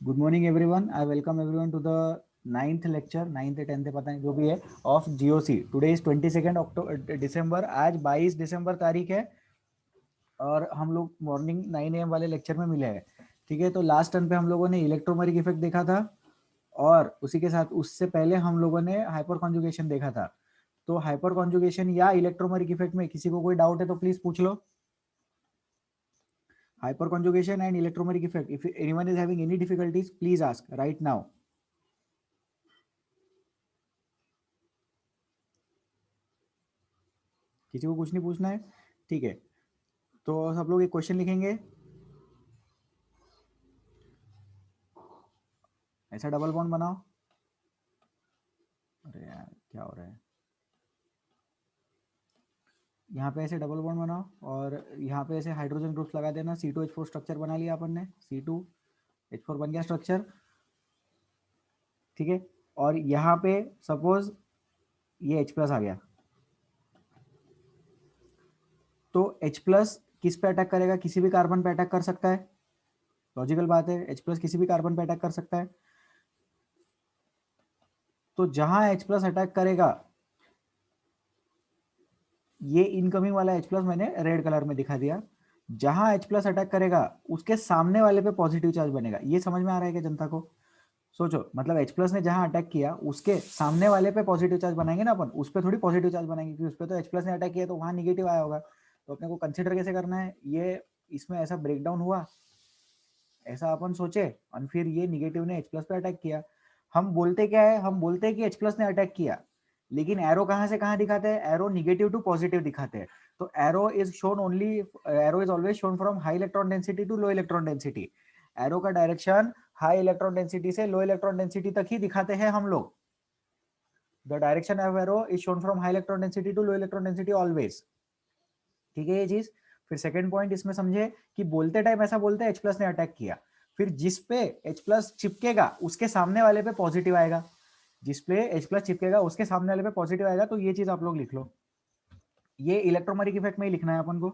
Good morning everyone. I welcome everyone to the ninth lecture, ninth tenth पता नहीं जो भी है, of GOC. Today is 22 October December. आज 22 दिसंबर तारीख है और हम लोग मॉर्निंग 9 AM वाले लेक्चर में मिले हैं। ठीक है, तो लास्ट टर्न पे हम लोगों ने इलेक्ट्रोमैग्नेटिक इफेक्ट देखा था और उसी के साथ उससे पहले हम लोगों ने हाइपर कॉन्जुगेशन देखा था। तो हाइपर कॉन्जुगेशन या इलेक्ट्रोमैग्नेटिक इफेक्ट में किसी को कोई डाउट है तो प्लीज पूछ लो। Hyper conjugation and electromagnetic effect. If anyone is having any difficulties, please ask right now. किसी को कुछ नहीं पूछना है, ठीक है। तो सब लोग एक क्वेश्चन लिखेंगे। ऐसा डबल बॉन्ड बनाओ। अरे यार क्या हो रहा है, यहाँ पे ऐसे डबल बॉन्ड बनाओ और यहाँ पे ऐसे हाइड्रोजन ग्रुप्स लगा देना। C2H4 स्ट्रक्चर बना लिया अपन ने, C2H4 बन गया स्ट्रक्चर, ठीक है। और यहाँ पे सपोज ये H प्लस आ गया, तो H प्लस किस पे अटैक करेगा? किसी भी कार्बन पे अटैक कर सकता है। लॉजिकल बात है, H प्लस किसी भी कार्बन पे अटैक कर सकता है। तो जहां H प्लस अटैक करेगा, ये इनकमिंग वाला H प्लस मैंने रेड कलर में दिखा दिया। जहां H प्लस अटैक करेगा उसके सामने वाले पे पॉजिटिव चार्ज बनेगा। ये समझ में आ रहा है क्या जनता को? सोचो, मतलब H प्लस ने जहां अटैक किया उसके सामने वाले पे पॉजिटिव चार्ज बनाएंगे ना अपन, उस पर थोड़ी पॉजिटिव चार्ज बनाएंगे, क्योंकि उस पर तो H प्लस ने अटैक किया तो वहां निगेटिव आया होगा। तो अपने को कंसिडर कैसे करना है ये, इसमें ऐसा ब्रेकडाउन हुआ, ऐसा अपन सोचे और फिर ये निगेटिव ने H प्लस पे अटैक किया। हम बोलते क्या है, हम बोलते हैं कि H प्लस ने अटैक किया, लेकिन एरो कहां से कहां दिखाते हैं? एरो निगेटिव टू पॉजिटिव दिखाते हैं। तो arrow is shown only, arrow is always shown from high electron density to low electron density. Arrow का डायरेक्शन हाई इलेक्ट्रॉन डेंसिटी से लो इलेक्ट्रॉन डेंसिटी तक ही दिखाते हैं हम लोग। The direction of arrow is shown from high electron density to low electron density always. ठीक है ये चीज। फिर सेकंड पॉइंट इसमें समझे कि बोलते टाइम ऐसा बोलते हैं H प्लस ने अटैक किया, फिर जिस पे H प्लस चिपकेगा उसके सामने वाले पे पॉजिटिव आएगा। जिस पे H प्लस चिपकेगा उसके सामने वाले पे पॉजिटिव आएगा। तो ये चीज आप लोग लिख लो, ये इलेक्ट्रोमैग्नेटिक इफेक्ट में ही लिखना है अपन को।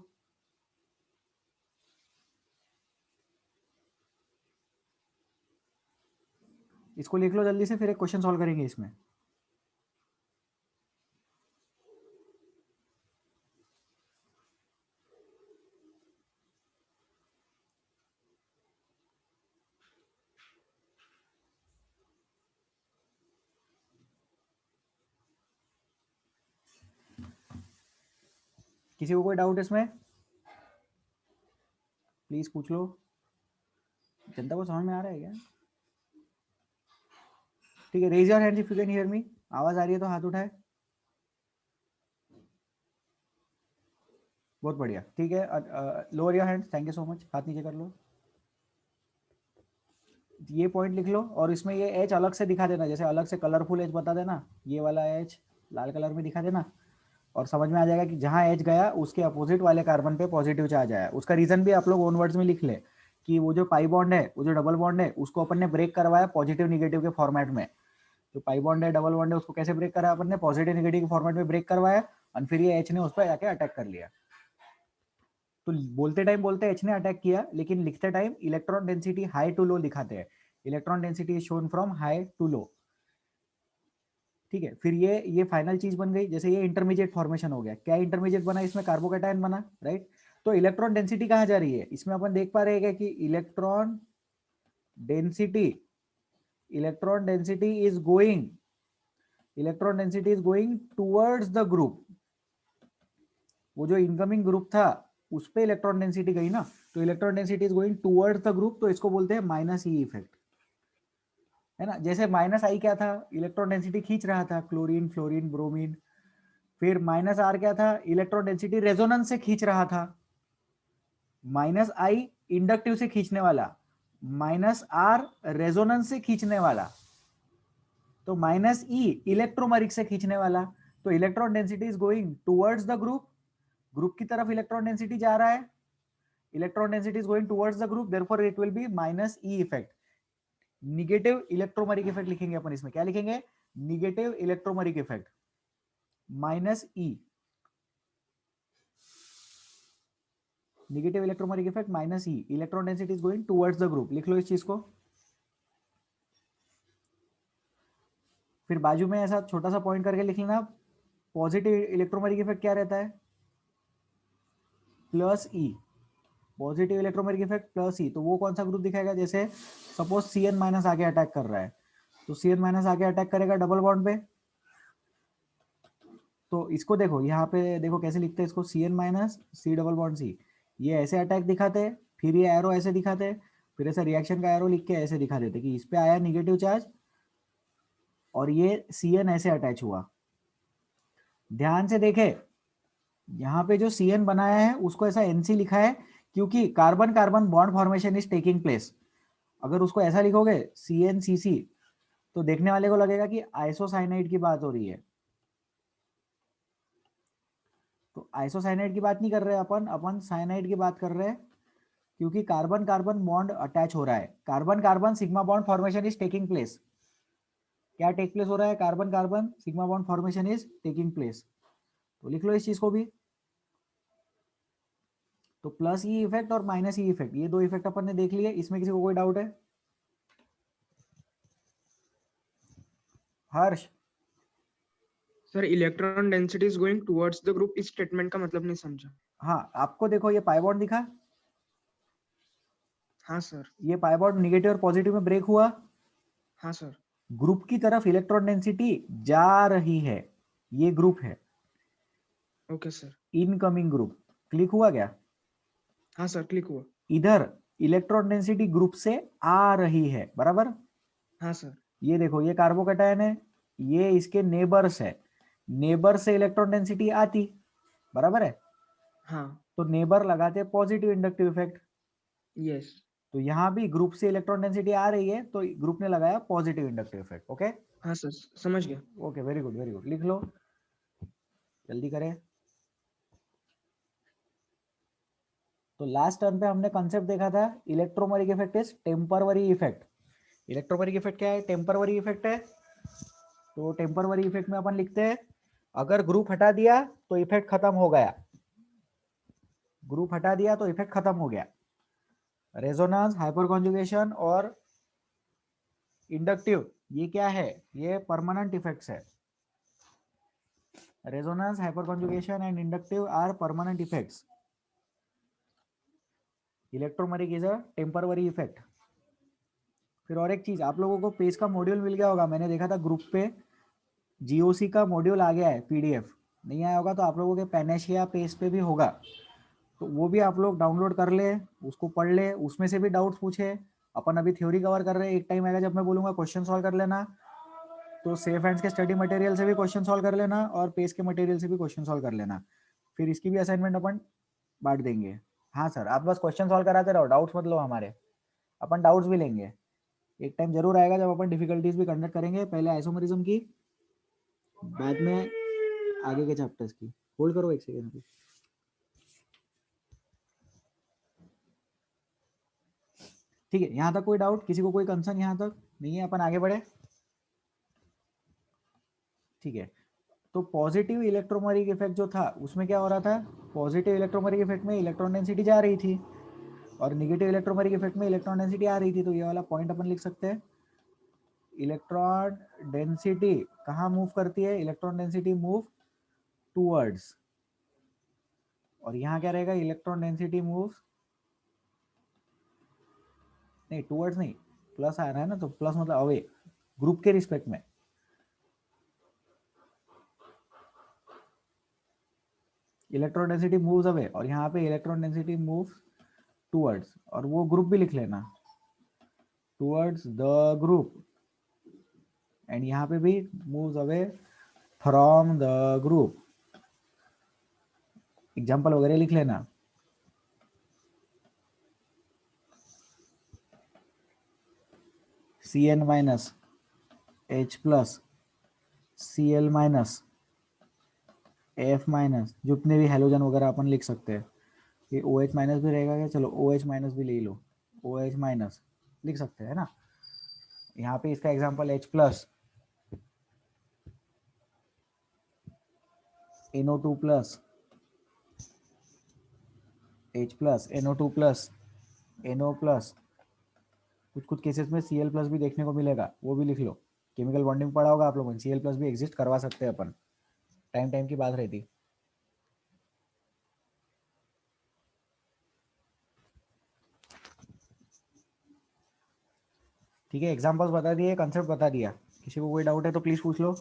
इसको लिख लो जल्दी से, फिर एक क्वेश्चन सॉल्व करेंगे इसमें। किसी को कोई डाउट इसमें प्लीज पूछ लो। जनता को समझ में आ रहा है क्या? ठीक है, raise your hand if you can hear me. आवाज आ रही है तो हाथ उठाए। बहुत बढ़िया, ठीक है। Lower your hand, thank you so much, हाथ नीचे कर लो। ये पॉइंट लिख लो और इसमें ये एच अलग से दिखा देना, जैसे अलग से कलरफुल एच बता देना, ये वाला एच लाल कलर में दिखा देना। और समझ में आ जाएगा कि जहां एच गया उसके अपोजिट वाले कार्बन पे पॉजिटिव चार्ज आया। उसका रीजन भी आप लोग ओन वर्ड्स में लिख ले कि वो जो पाई बॉन्ड है, वो जो डबल बॉन्ड है, उसको अपन ने ब्रेक करवाया पॉजिटिव निगेटिव के फॉर्मेट में। जो पाई बॉन्ड है, डबल बॉन्ड है, उसको कैसे ब्रेक करा अपन ने? पॉजिटिव निगेटिव के फॉर्मेट में ब्रेक करवाया और फिर ये एच ने उस पर जाके अटैक कर लिया। तो बोलते टाइम बोलते एच ने अटैक किया, लेकिन लिखते time electron density high to low दिखाते हैं। Electron density is shown from high to low. ठीक है, फिर ये फाइनल चीज बन गई। जैसे ये इंटरमीडिएट फॉर्मेशन हो गया, क्या इंटरमीडिएट बना? इसमें कार्बोकैटायन बना, राइट। तो इलेक्ट्रॉन डेंसिटी कहाँ जा रही है? इसमें अपन देख पा रहे हैं कि density electron density is going electron density is going towards the group. वो जो इनकमिंग ग्रुप था उस पे इलेक्ट्रॉन डेंसिटी गई ना, तो electron density is going towards the group, तो इसको बोलते हैं माइनस ई इफेक्ट, है ना। जैसे माइनस आई क्या था? इलेक्ट्रॉन डेंसिटी खींच रहा था, क्लोरीन फ्लोरीन ब्रोमीन। फिर माइनस आर क्या था? इलेक्ट्रॉन डेंसिटी रेजोनेंस से खींच रहा था। माइनस आई इंडक्टिव से खींचने वाला, माइनस आर रेजोनेंस से खींचने वाला, तो माइनस ई इलेक्ट्रोमैग्नेटिक से खींचने वाला। तो electron density is going towards the group, group की तरफ इलेक्ट्रॉन डेंसिटी जा रहा है। Electron density is going towards the group, therefore it will be minus E effect. Negative electromagnetic effect लिखेंगे अपन इसमें। क्या लिखेंगे? Negative electromagnetic effect, minus E. Negative electromagnetic effect minus E, electron density is going towards the group. लिख लो इस चीज को। फिर बाजू में ऐसा छोटा सा पॉइंट करके लिख लेना, पॉजिटिव इलेक्ट्रोमेरिक इफेक्ट क्या रहता है, प्लस ई, पॉजिटिव इलेक्ट्रोमेरिक इफेक्ट प्लस ई। तो वो कौन सा ग्रुप दिखाएगा, जैसे सपोज Cn माइनस आगे अटैक कर रहा है, तो Cn माइनस आगे अटैक करेगा डबल बॉन्ड पे। तो इसको देखो, यहाँ पे देखो कैसे लिखते हैं इसको, Cn minus C double bond C, ये ऐसे अटैक दिखाते, फिर ये एरो ऐसे दिखाते, फिर ऐसे रिएक्शन का एरो लिख के ऐसे दिखा देते कि इस पे आया निगेटिव चार्ज और ये Cn ऐसे अटैच हुआ। ध्यान से देखे, यहाँ पे जो Cn बनाया है उसको ऐसा Nc लिखा है क्योंकि carbon carbon bond formation is taking place. अगर उसको ऐसा लिखोगे CnCc, तो देखने वाले को लगेगा कि आइसोसाइनाइड की बात हो रही है। तो आइसोसाइनाइड की बात नहीं कर रहे अपन अपन साइनाइड की बात कर रहे हैं, क्योंकि कार्बन कार्बन बॉन्ड अटैच हो रहा है, carbon carbon sigma bond formation is taking place. क्या टेक प्लेस हो रहा है, carbon carbon sigma bond formation is taking place. तो लिख लो इस चीज को भी। तो प्लस ई इफेक्ट और माइनस ई इफेक्ट, ये दो इफेक्ट अपन ने देख लिए। इसमें किसी को कोई डाउट है? Harsh? Sir electron density is going towards the group, इस स्टेटमेंट का मतलब नहीं समझा। हाँ, आपको देखो ये पाई बॉन्ड दिखा, हाँ सर। ये पाई बॉन्ड निगेटिव और पॉजिटिव में ब्रेक हुआ, हाँ सर। ग्रुप की तरफ इलेक्ट्रॉन डेंसिटी जा रही है, ये ग्रुप है, okay sir. Incoming group. Click हुआ क्या? हाँ सर, क्लिक हुआ। इधर इलेक्ट्रॉन डेंसिटी ग्रुप से आ रही है, बराबर। हाँ सर। ये देखो ये कार्बोकैटायन है, ये इसके नेबर्स है, नेबर से इलेक्ट्रॉन डेंसिटी आती, बराबर है। हाँ। तो नेबर लगाते पॉजिटिव इंडक्टिव इफेक्ट। यस। तो यहाँ भी ग्रुप से इलेक्ट्रॉन डेंसिटी आ रही है, तो ग्रुप ने लगाया पॉजिटिव इंडक्टिव इफेक्ट। ओके हाँ सर, समझ गया। Okay, very good very good. लिख लो, जल्दी करें। तो लास्ट टर्म पे हमने कॉन्सेप्ट देखा था, electromeric effect is temporary effect. Electromeric effect क्या है? टेम्पररी इफेक्ट है। तो टेम्पररी इफेक्ट में अपन लिखते हैं, अगर ग्रुप हटा दिया तो इफेक्ट खत्म हो गया, ग्रुप हटा दिया तो इफेक्ट खत्म हो गया। रेजोनेंस, हाइपर कॉन्जुगेशन और इंडक्टिव, ये क्या है? ये परमानेंट इफेक्ट्स है। Resonance, hyper conjugation and inductive are permanent effects. Electromeric is a temporary effect. फिर और एक चीज, आप लोगों को पेज का मॉड्यूल मिल गया होगा, मैंने देखा था ग्रुप पे जीओसी का मॉड्यूल आ गया है, पीडीएफ नहीं आया होगा तो आप लोगों के पैनेशिया पेज पे भी होगा, तो वो भी आप लोग डाउनलोड कर ले, उसको पढ़ ले, उसमें से भी डाउट्स पूछे। अपन अभी थ्योरी कवर कर रहे हैं, एक टाइम आएगा जब मैं बोलूंगा क्वेश्चन सॉल्व कर लेना, तो सेफ हैंड्स के स्टडी मटेरियल से भी क्वेश्चन सॉल्व कर लेना और पेज के मटेरियल से भी क्वेश्चन सॉल्व कर लेना। फिर इसकी भी असाइनमेंट अपन बांट देंगे। हाँ सर, आप बस क्वेश्चन सॉल्व कराते रहो, डाउट्स मत लो हमारे, अपन डाउट्स भी लेंगे। एक टाइम जरूर आएगा जब अपन डिफिकल्टीज भी कंडक्ट करेंगे, पहले आइसोमरिज्म की, बाद में आगे के चैप्टर्स की। होल्ड करो एक सेकेंड अभी। ठीक है, यहाँ तक कोई डाउट, किसी को कोई कंसर्न यहाँ तक नहीं है? अपन आगे बढ़े, ठीक है। तो पॉजिटिव इलेक्ट्रोमेरिक इफेक्ट जो था उसमें क्या हो रहा था, पॉजिटिव इलेक्ट्रोमेरिक इफेक्ट में इलेक्ट्रॉन डेंसिटी जा रही थी और निगेटिव इलेक्ट्रोमेरिक इफेक्ट में इलेक्ट्रॉन डेंसिटी आ रही थी। तो ये वाला पॉइंट अपन लिख सकते हैं, इलेक्ट्रॉन डेंसिटी कहाँ मूव करती है, इलेक्ट्रॉन डेंसिटी मूव टूवर्ड्स, और यहाँ क्या रहेगा, इलेक्ट्रॉन डेंसिटी मूव, नहीं टूवर्ड्स नहीं, प्लस आ रहा है ना, तो प्लस मतलब अवे, ग्रुप के रिस्पेक्ट में। इलेक्ट्रॉन डेंसिटी मूव्स अवे और यहाँ पे इलेक्ट्रॉन डेंसिटी मूव्स टूवर्ड्स, और वो ग्रुप भी लिख लेना, टूवर्ड्स द ग्रुप, एंड यहाँ पे भी moves away from the group. Example वगैरह लिख लेना। Cn minus H plus Cl minus F minus, जितने भी हेलोजन वगैरह अपन लिख सकते हैं। ये OH माइनस भी रहेगा क्या, चलो OH माइनस भी ले लो, OH माइनस लिख सकते हैं ना। यहाँ पे इसका example H plus NO2 plus H plus NO2 plus NO plus, कुछ कुछ केसेस में Cl प्लस भी देखने को मिलेगा, वो भी लिख लो। केमिकल बॉन्डिंग पढ़ा होगा आप लोगों ने, Cl+ भी एग्जिस्ट करवा सकते हैं अपन, टाइम टाइम की बात रहती। ठीक है, एग्जांपल्स बता दिए, कंसेप्ट बता दिया, किसी को कोई डाउट है तो प्लीज पूछ लो।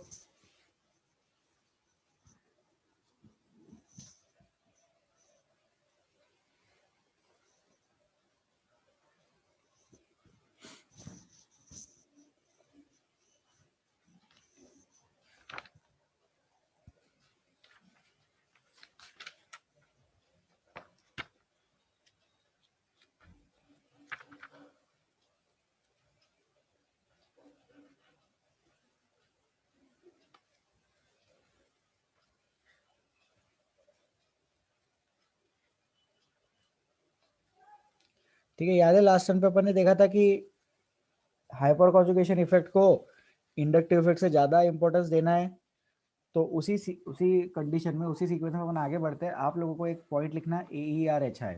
ठीक है, याद है लास्ट टाइम पे अपन ने देखा था कि हाइपर कॉन्जुगेशन इफेक्ट को इंडक्टिव इफेक्ट से ज्यादा इंपॉर्टेंस देना है। तो उसी कंडीशन में, उसी सीक्वेंस में अपन आगे बढ़ते हैं। आप लोगों को एक पॉइंट लिखना है, AERHI,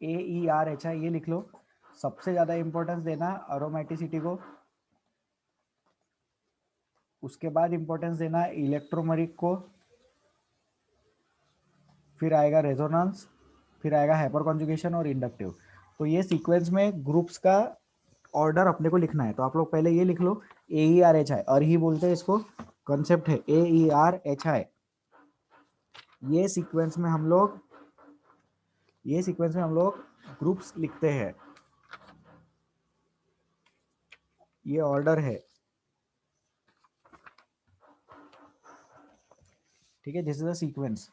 AERHI ये लिख लो। सबसे ज्यादा इंपॉर्टेंस देना अरोमेटिसिटी को, उसके बाद इंपॉर्टेंस देना इलेक्ट्रोमेरिक को, फिर आएगा रेजोनेंस, फिर आएगा हाइपर कॉन्जुगेशन और इंडक्टिव। तो ये सीक्वेंस में ग्रुप्स का ऑर्डर अपने को लिखना है। तो आप लोग पहले ये लिख लो, AERHI, और ही बोलते हैं इसको, कॉन्सेप्ट है AERHI। ये सीक्वेंस में हम लोग ग्रुप्स लिखते हैं, ये ऑर्डर है। ठीक है, दिस इज अ सीक्वेंस।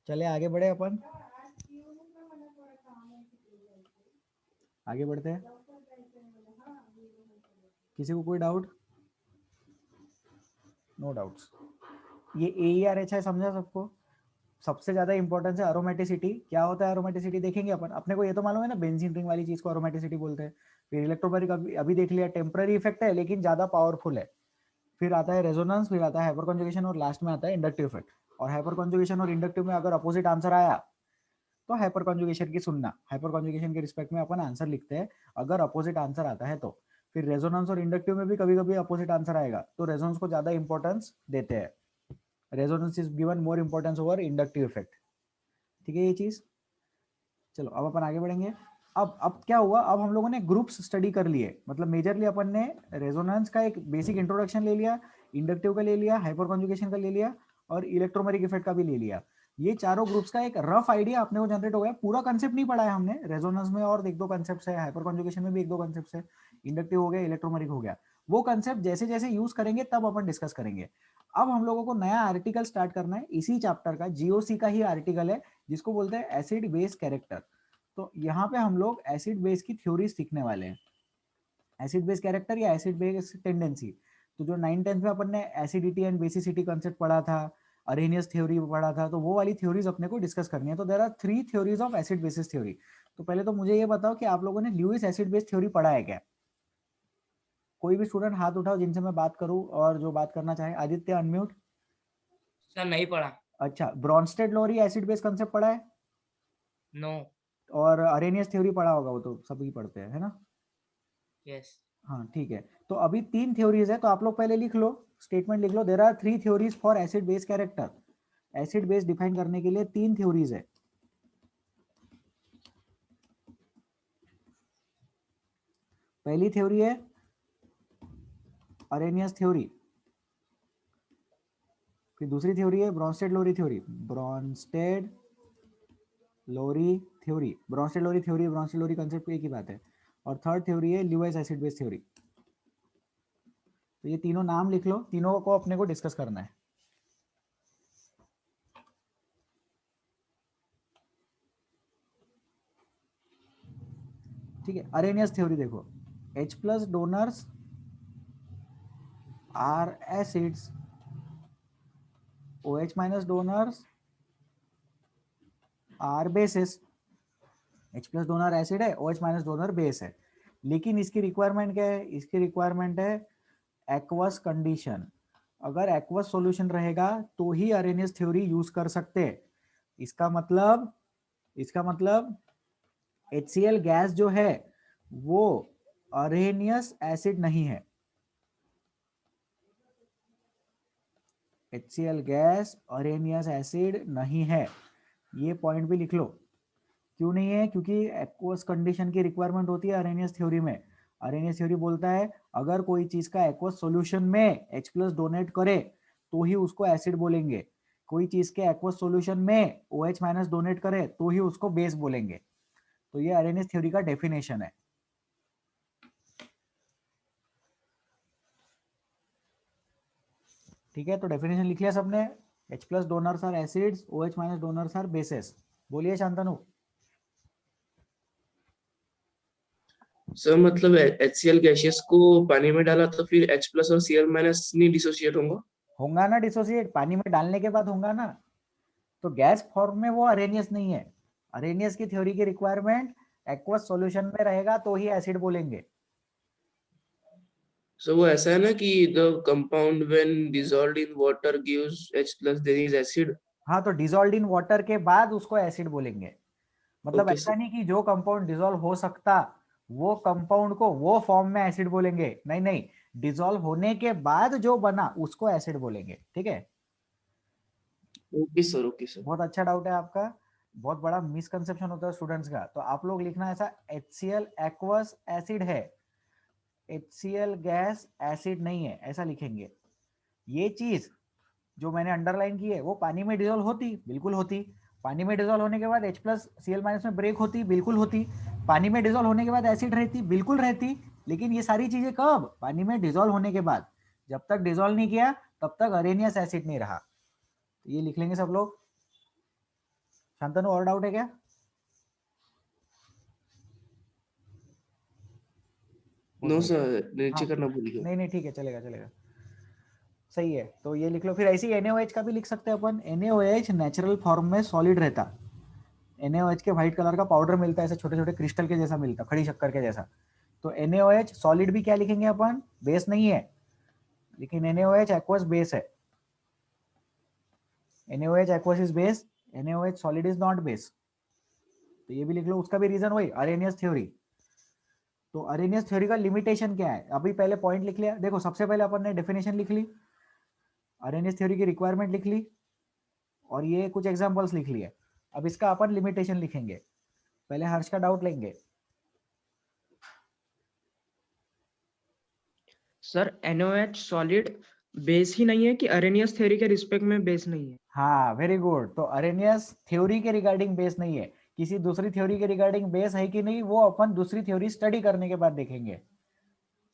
चले आगे बढ़े अपन, आगे बढ़ते हैं। किसी को कोई डाउट? No doubts. ये AERHI समझा सबको? सबसे ज्यादा इंपॉर्टेंस है अरोमेटिसिटी। क्या होता है अरोमेटिसिटी देखेंगे अपन। अपने को ये तो मालूम है ना, बेंजीन रिंग वाली चीज को अरोमेटिसिटी बोलते हैं। फिर इलेक्ट्रोमेरिक अभी देख लिया, टेम्पररी इफेक्ट है लेकिन ज्यादा पावरफुल है। फिर आता है रेजोनेंस, फिर आता है हाइपर कॉन्जुगेशन, और लास्ट में आता है इंडक्टिव इफेक्ट। और हाइपर कॉन्जुगेशन और इंडक्टिव में अगर अपोजिट आंसर आया तो हाइपर कॉन्जुगेशन की सुनना, हाइपर कॉन्जुगेशन के रिस्पेक्ट में अपन आंसर लिखते हैं अगर अपोजिट आंसर आता है तो। फिर रेजोनेंस और इंडक्टिव में भी कभी कभी अपोजिट आंसर आएगा तो रेजोनेंस को ज्यादा इंपॉर्टेंस देते हैं। Resonance is given more importance over inductive effect. ठीक है ये चीज। चलो अब अपन आगे बढ़ेंगे। अब क्या हुआ, अब हम लोगों ने ग्रुप्स स्टडी कर लिए, मतलब मेजरली अपन ने रेजोनेंस का एक बेसिक इंट्रोडक्शन ले लिया, इंडक्टिव का ले लिया, हाइपर कॉन्जुगेशन का ले लिया, और इलेक्ट्रोमेरिक इफेक्ट का भी ले लिया। ये चारों ग्रुप्स का एक रफ आइडिया अपने को जनरेट हो गया। पूरा कंसेप्ट नहीं पढ़ा है हमने, रेजोनेंस में और एक दो कंसेप्ट है, हाइपर कॉन्जुगेशन में भी एक दो कंसेप्ट है, इंडक्टिव हो गया, इलेक्ट्रोमेरिक हो गया। वो कंसेप्ट जैसे जैसे यूज करेंगे तब अपन डिस्कस करेंगे। अब हम लोगों को नया आर्टिकल स्टार्ट करना है इसी चैप्टर का, जीओसी का ही आर्टिकल है, जिसको बोलते हैं एसिड बेस कैरेक्टर। तो यहाँ पे हम लोग एसिड बेस की थ्योरी सीखने वाले हैं, एसिड बेस कैरेक्टर या एसिड बेस टेंडेंसी। तो जो 9th-10th में अपन ने एसिडिटी एंड बेसिसिटी कंसेप्ट पढ़ा था, अरेनियस थ्योरी पढ़ा था, तो वो वाली थ्योरीज अपने को डिस्कस करनी है। तो there are 3 theories of acid bases theory. तो पहले तो मुझे ये बताओ कि आप लोगों ने ल्यूइस एसिड बेस थ्योरी पढ़ा है क्या? कोई भी स्टूडेंट हाथ उठाओ जिनसे मैं बात करूं और जो बात करना चाहे। आदित्य अनम्यूट। सर नहीं पढ़ा। अच्छा, ब्रॉन्स्टेड लोरी एसिड बेस कंसेप्ट पढ़ा है? नो। और अरेनियस थ्योरी पढ़ा होगा, वो तो सभी पढ़ते हैं, है ना? यस। हाँ ठीक है। तो अभी 3 थ्योरीज है, तो आप लोग पहले लिख लो, स्टेटमेंट लिख लो, there are 3 theories for acid base character. Acid base define करने के लिए 3 थ्योरीज है। पहली थ्योरी है अरेनियस थ्योरी, फिर दूसरी थ्योरी है ब्रॉन्स्टेड लोरी थ्योरी, ब्रॉन्स्टेड लोरी थ्योरी, ब्रॉन्स्टेड लोरी थ्योरी, ब्रॉन्स्टेड लोरी कंसेप्ट एक ही बात है। और थर्ड थ्योरी है ल्यूइस एसिड बेस थ्योरी। तो ये तीनों नाम लिख लो, तीनों को अपने को डिस्कस करना है। ठीक है, अरेनियस थ्योरी देखो, H+ donors are acids, OH- donors are bases. H+ donor acid है, OH- डोनर बेस है। लेकिन इसकी रिक्वायरमेंट क्या है? इसकी रिक्वायरमेंट है एक्वस कंडीशन। अगर एक्वस सॉल्यूशन रहेगा तो ही अरेनियस थ्योरी यूज कर सकते हैं। इसका मतलब HCl गैस जो है वो अरेनियस एसिड नहीं है। HCl गैस अरेनियस एसिड नहीं है, ये पॉइंट भी लिख लो। क्यों नहीं है? क्योंकि एक्वस कंडीशन की रिक्वायरमेंट होती है अरेनियस थ्योरी में। अरेनियस थ्योरी बोलता है अगर कोई चीज का एक्वस सॉल्यूशन में H+ डोनेट करे तो ही उसको एसिड बोलेंगे, कोई चीज के एक्वस सॉल्यूशन में OH- डोनेट करे तो ही उसको बेस बोलेंगे। तो ये अरेनियस थ्योरी का डेफिनेशन है। ठीक है, तो डेफिनेशन लिख लिया सबने। H+ donors are acids, OH- donors are bases. बोलिए शांतनु। सर मतलब HCl गैसियस को पानी में डाला तो फिर H+ और Cl- नहीं डिसोसिएट होगा? होगा ना डिसोसिएट, पानी में डालने के बाद होगा ना। तो गैस फॉर्म में वो अरेनियस नहीं है। अरेनियस की थ्योरी की रिक्वायरमेंट एक्वस सॉल्यूशन में रहेगा तो ही एसिड बोलेंगे। सो वो ऐसा है ना कि the compound when dissolved in water gives H+ there is acid. हाँ, तो डिजोल्व इन वाटर के बाद उसको एसिड बोलेंगे। मतलब ओके ऐसा सर। नहीं कि जो कंपाउंड डिजोल्व हो सकता वो कंपाउंड को वो फॉर्म में एसिड बोलेंगे, नहीं नहीं, डिजोल्व होने के बाद जो बना उसको एसिड बोलेंगे। ठीक है, ओके सर, ओके सर। बहुत अच्छा डाउट है आपका। बहुत बड़ा मिसकंसेप्शन होता है स्टूडेंट्स का। तो आप लोग लिखना ऐसा, HCl एक्वस एसिड है, HCl गैस एसिड नहीं है, ऐसा लिखेंगे। ये चीज जो मैंने अंडरलाइन की है वो पानी में डिजोल्व होती, बिल्कुल होती। पानी में डिजोल्व होने के बाद H+Cl- में ब्रेक होती, बिल्कुल होती। पानी में डिजोल्व होने के बाद एसिड रहती, बिल्कुल रहती। लेकिन ये सारी चीजें कब? पानी में डिजोल्व होने के बाद। जब तक डिजोल्व नहीं किया तब तक अरेनियस एसिड नहीं रहा। तो ये लिख लेंगे सब लोग। शांतनु, और डाउट है क्या? बहुत नो बढ़िया। सर, नीचे हाँ, करना भूलिएगा। नहीं नहीं, ठीक है, चलेगा चलेगा, सही है। तो ये लिख लो। फिर ऐसे ही NaOH का भी लिख सकते हैं अपन। NaOH नेचुरल फॉर्म में सॉलिड रहता। NaOH के व्हाइट कलर का पाउडर मिलता है, ऐसे छोटे छोटे क्रिस्टल के जैसा मिलता, खड़ी शक्कर के जैसा। तो NaOH सॉलिड भी क्या लिखेंगे अपन? बेस नहीं है, लेकिन NaOH एक्वस बेस है। NaOH aqueous is base, NaOH solid is not base. तो ये भी लिख लो। उसका भी रीजन वही, अरेनियस थ्योरी। तो अरेनियस थ्योरी का लिमिटेशन क्या है? अभी पहले पॉइंट लिख लिया। देखो, सबसे पहले अपन ने डेफिनेशन लिख ली, अरेनियस थ्योरी की रिक्वायरमेंट लिख ली, और ये कुछ एग्जांपल्स लिख लिए। अब इसका अपन लिमिटेशन लिखेंगे। पहले हर्ष का डाउट लेंगे। सर NaOH सॉलिड बेस ही नहीं है कि अरेनियस थ्योरी के रिस्पेक्ट में बेस नहीं है? हाँ, वेरी गुड। तो अरेनियस थ्योरी के रिगार्डिंग बेस नहीं है, किसी दूसरी थ्योरी के रिगार्डिंग बेस है कि नहीं वो अपन दूसरी थ्योरी स्टडी करने के बाद देखेंगे।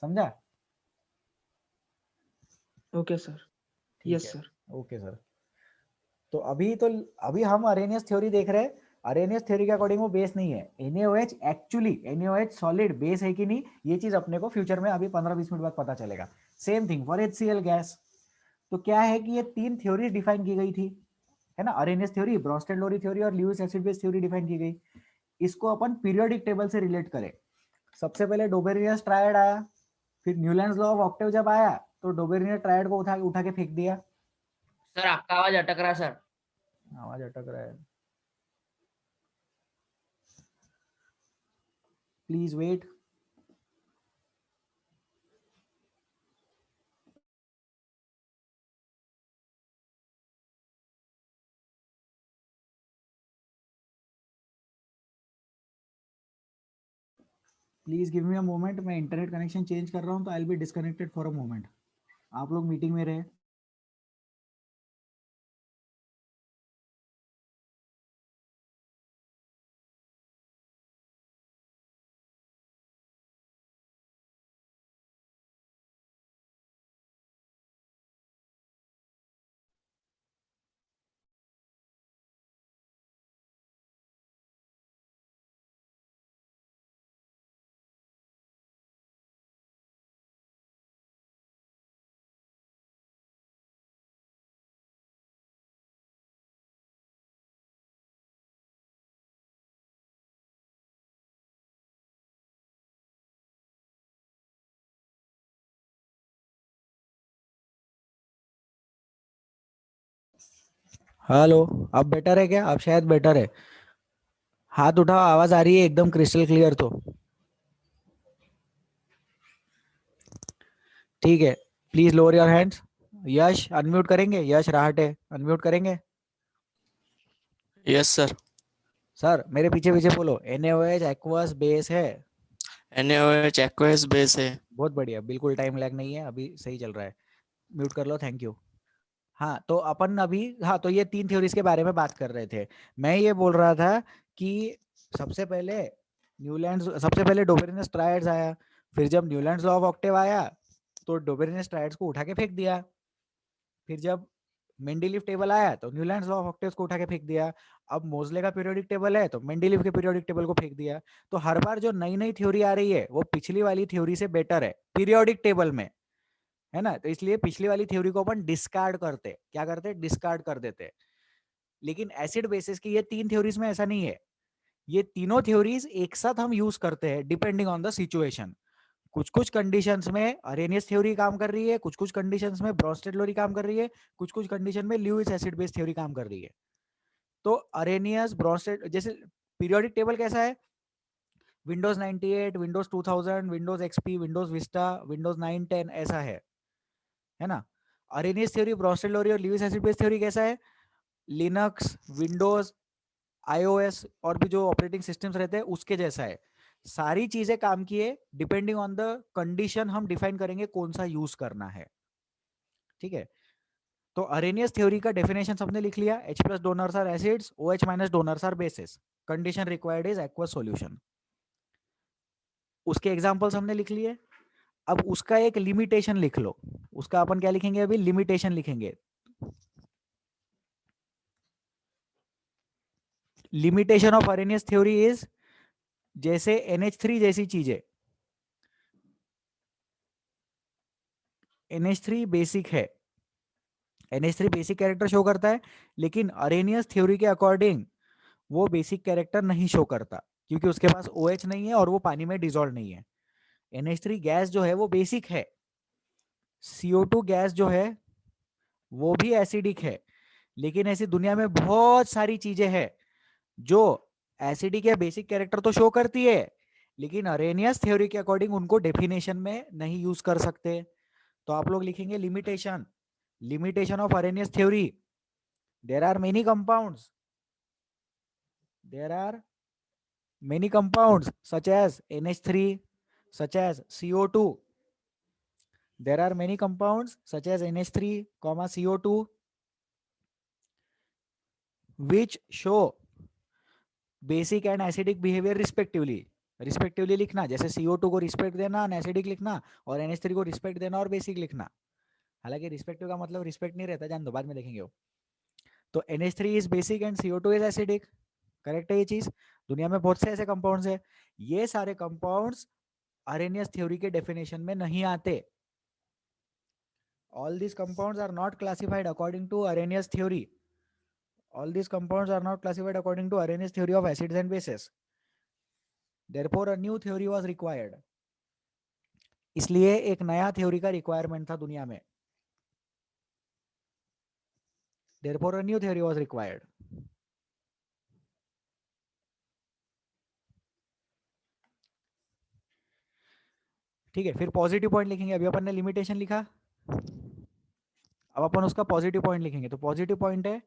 समझा? Okay sir. ठीक यस है, सर। Okay sir. तो अभी हम अरेनियस थ्योरी देख रहे हैं। अरेनियस थ्योरी के अकॉर्डिंग वो बेस नहीं है। NaOH actually, NaOH solid base है कि नहीं, ये चीज अपने को फ्यूचर में अभी 15-20 मिनट बाद पता चलेगा। Same thing for HCl gas. तो क्या है कि ये 3 थ्योरी डिफाइन की गई थी, है ना? अरेनियस थ्योरी, ब्रोंस्टेड लोरी थ्योरी और Lewis acid base theory define की गई। इसको अपन पीरियोडिक टेबल से रिलेट करें। सबसे पहले डोबेरियस ट्रायड आया, फिर न्यूलैंड्स लॉ ऑफ ऑक्टेव जब आया तो डोबेरियस ट्रायड को उठा उठा के फेंक दिया। सर आपका आवाज अटक रहा है सर। आवाज अटक रहा है, please wait. Please give me a moment, मैं इंटरनेट कनेक्शन चेंज कर रहा हूँ तो I will be disconnected for a moment. आप लोग मीटिंग में रहे। हेलो, अब बेटर है क्या? अब शायद बेटर है। हाथ उठाओ, आवाज आ रही है एकदम क्रिस्टल क्लियर तो। ठीक है, please lower your hands. Yash unmute करेंगे, यश राहटे अनम्यूट करेंगे। Yes sir. सर मेरे पीछे पीछे बोलो, NaOH एक्वस बेस है। NaOH एक्वस बेस है। बहुत बढ़िया, बिल्कुल टाइम लैग नहीं है, अभी सही चल रहा है। म्यूट कर लो, थैंक यू। हाँ तो अपन अभी, हाँ तो ये 3 थ्योरीज के बारे में बात कर रहे थे। मैं ये बोल रहा था कि सबसे पहले डोबेरिनस ट्रायड्स आया। फिर जब न्यूलैंड्स लॉ ऑफ ऑक्टेव आया तो डोबेरिनस ट्रायड्स को उठा के फेंक दिया। फिर जब मेंडेलीव टेबल आया तो न्यूलैंड्स लॉ ऑफ ऑक्टेव्स को उठा के फेंक दिया। अब मोजले का पीरियोडिक टेबल है तो मेंडेलीव के पीरियोडिक टेबल को फेंक दिया। तो हर बार जो नई नई थ्योरी आ रही है वो पिछली वाली थ्योरी से बेटर है पीरियोडिक टेबल में, है ना। तो इसलिए पिछली वाली थ्योरी को अपन डिस्कार्ड करते, क्या करते, डिस्कार्ड कर देते। लेकिन एसिड बेसिस की ये 3 थ्योरीज में ऐसा नहीं है। ये तीनों थ्योरीज एक साथ हम यूज करते हैं डिपेंडिंग ऑन द सिचुएशन। कुछ कुछ कंडीशंस में अरेनियस थ्योरी काम कर रही है, कुछ कुछ कंडीशंस में ब्रोंस्टेड थ्योरी काम कर रही है, कुछ कुछ कंडीशन में ल्यूइस एसिड बेस थ्योरी काम कर रही है। तो अरेनियस ब्रोंस्टेड, जैसे पीरियोडिक टेबल कैसा है, Windows 98, Windows 2000, Windows XP, Windows Vista, Windows 9, 10 ऐसा है ना। अरेनियस थ्योरी, ब्रोंस्टेड थ्योरी और ल्यूइस एसिड बेस थ्योरी कैसा है, लिनक्स, विंडोज, iOS और भी जो ऑपरेटिंग सिस्टम्स रहते हैं उसके जैसा है। सारी चीजें काम किए, डिपेंडिंग ऑन द कंडीशन हम डिफाइन करेंगे कौन सा यूज करना है। ठीक है, तो अरेनियस थ्योरी का डेफिनेशन सबने लिख लिया, H+ donors are acids, OH- donors are bases, condition required is aqueous solution. उसके एग्जांपल्स हमने लिख लिए। अब उसका एक लिमिटेशन लिख लो। उसका अपन क्या लिखेंगे, अभी लिमिटेशन लिखेंगे। Limitation of Arrhenius theory is, जैसे NH3 जैसी चीजें, NH3 बेसिक है, NH3 बेसिक कैरेक्टर शो करता है, लेकिन अरेनियस थ्योरी के अकॉर्डिंग वो बेसिक कैरेक्टर नहीं शो करता क्योंकि उसके पास OH नहीं है और वो पानी में डिसॉल्व नहीं है। NH3 गैस जो है वो बेसिक है, CO2 गैस जो है वो भी एसिडिक है। लेकिन ऐसी दुनिया में बहुत सारी चीजें हैं जो एसिडिक या बेसिक कैरेक्टर तो शो करती है, लेकिन अरेनियस थ्योरी के अकॉर्डिंग उनको डेफिनेशन में नहीं यूज कर सकते। तो आप लोग लिखेंगे limitation, limitation of Arrhenius theory. There are many compounds, there are many compounds such as NH3, such as CO2. There are many compounds such as NH3, CO2 which show basic and acidic behavior respectively. Respectively लिखना, जैसे CO2 को respect देना acidic लिखना और NH3 को respect देना और basic लिखना। हालांकि रिस्पेक्टिव का मतलब रिस्पेक्ट नहीं रहता, जान दो, बाद में देखेंगे वो। तो NH3 is basic and CO2 is acidic, correct है ये चीज। दुनिया में बहुत से ऐसे कंपाउंड्स है, ये सारे कंपाउंड्स अरेनियस थ्योरी के डेफिनेशन में नहीं आते। All these compounds are not classified according to Arrhenius theory. All these compounds are not classified according to Arrhenius theory of acids and bases. Therefore, a new theory was required. इसलिए एक नया theory का requirement था दुनिया में। Therefore, a new theory was required. ठीक है, फिर पॉजिटिव पॉइंट लिखेंगे। अभी अपन ने लिमिटेशन लिखा, अब अपन उसका पॉजिटिव पॉइंट लिखेंगे। तो पॉजिटिव पॉइंट है,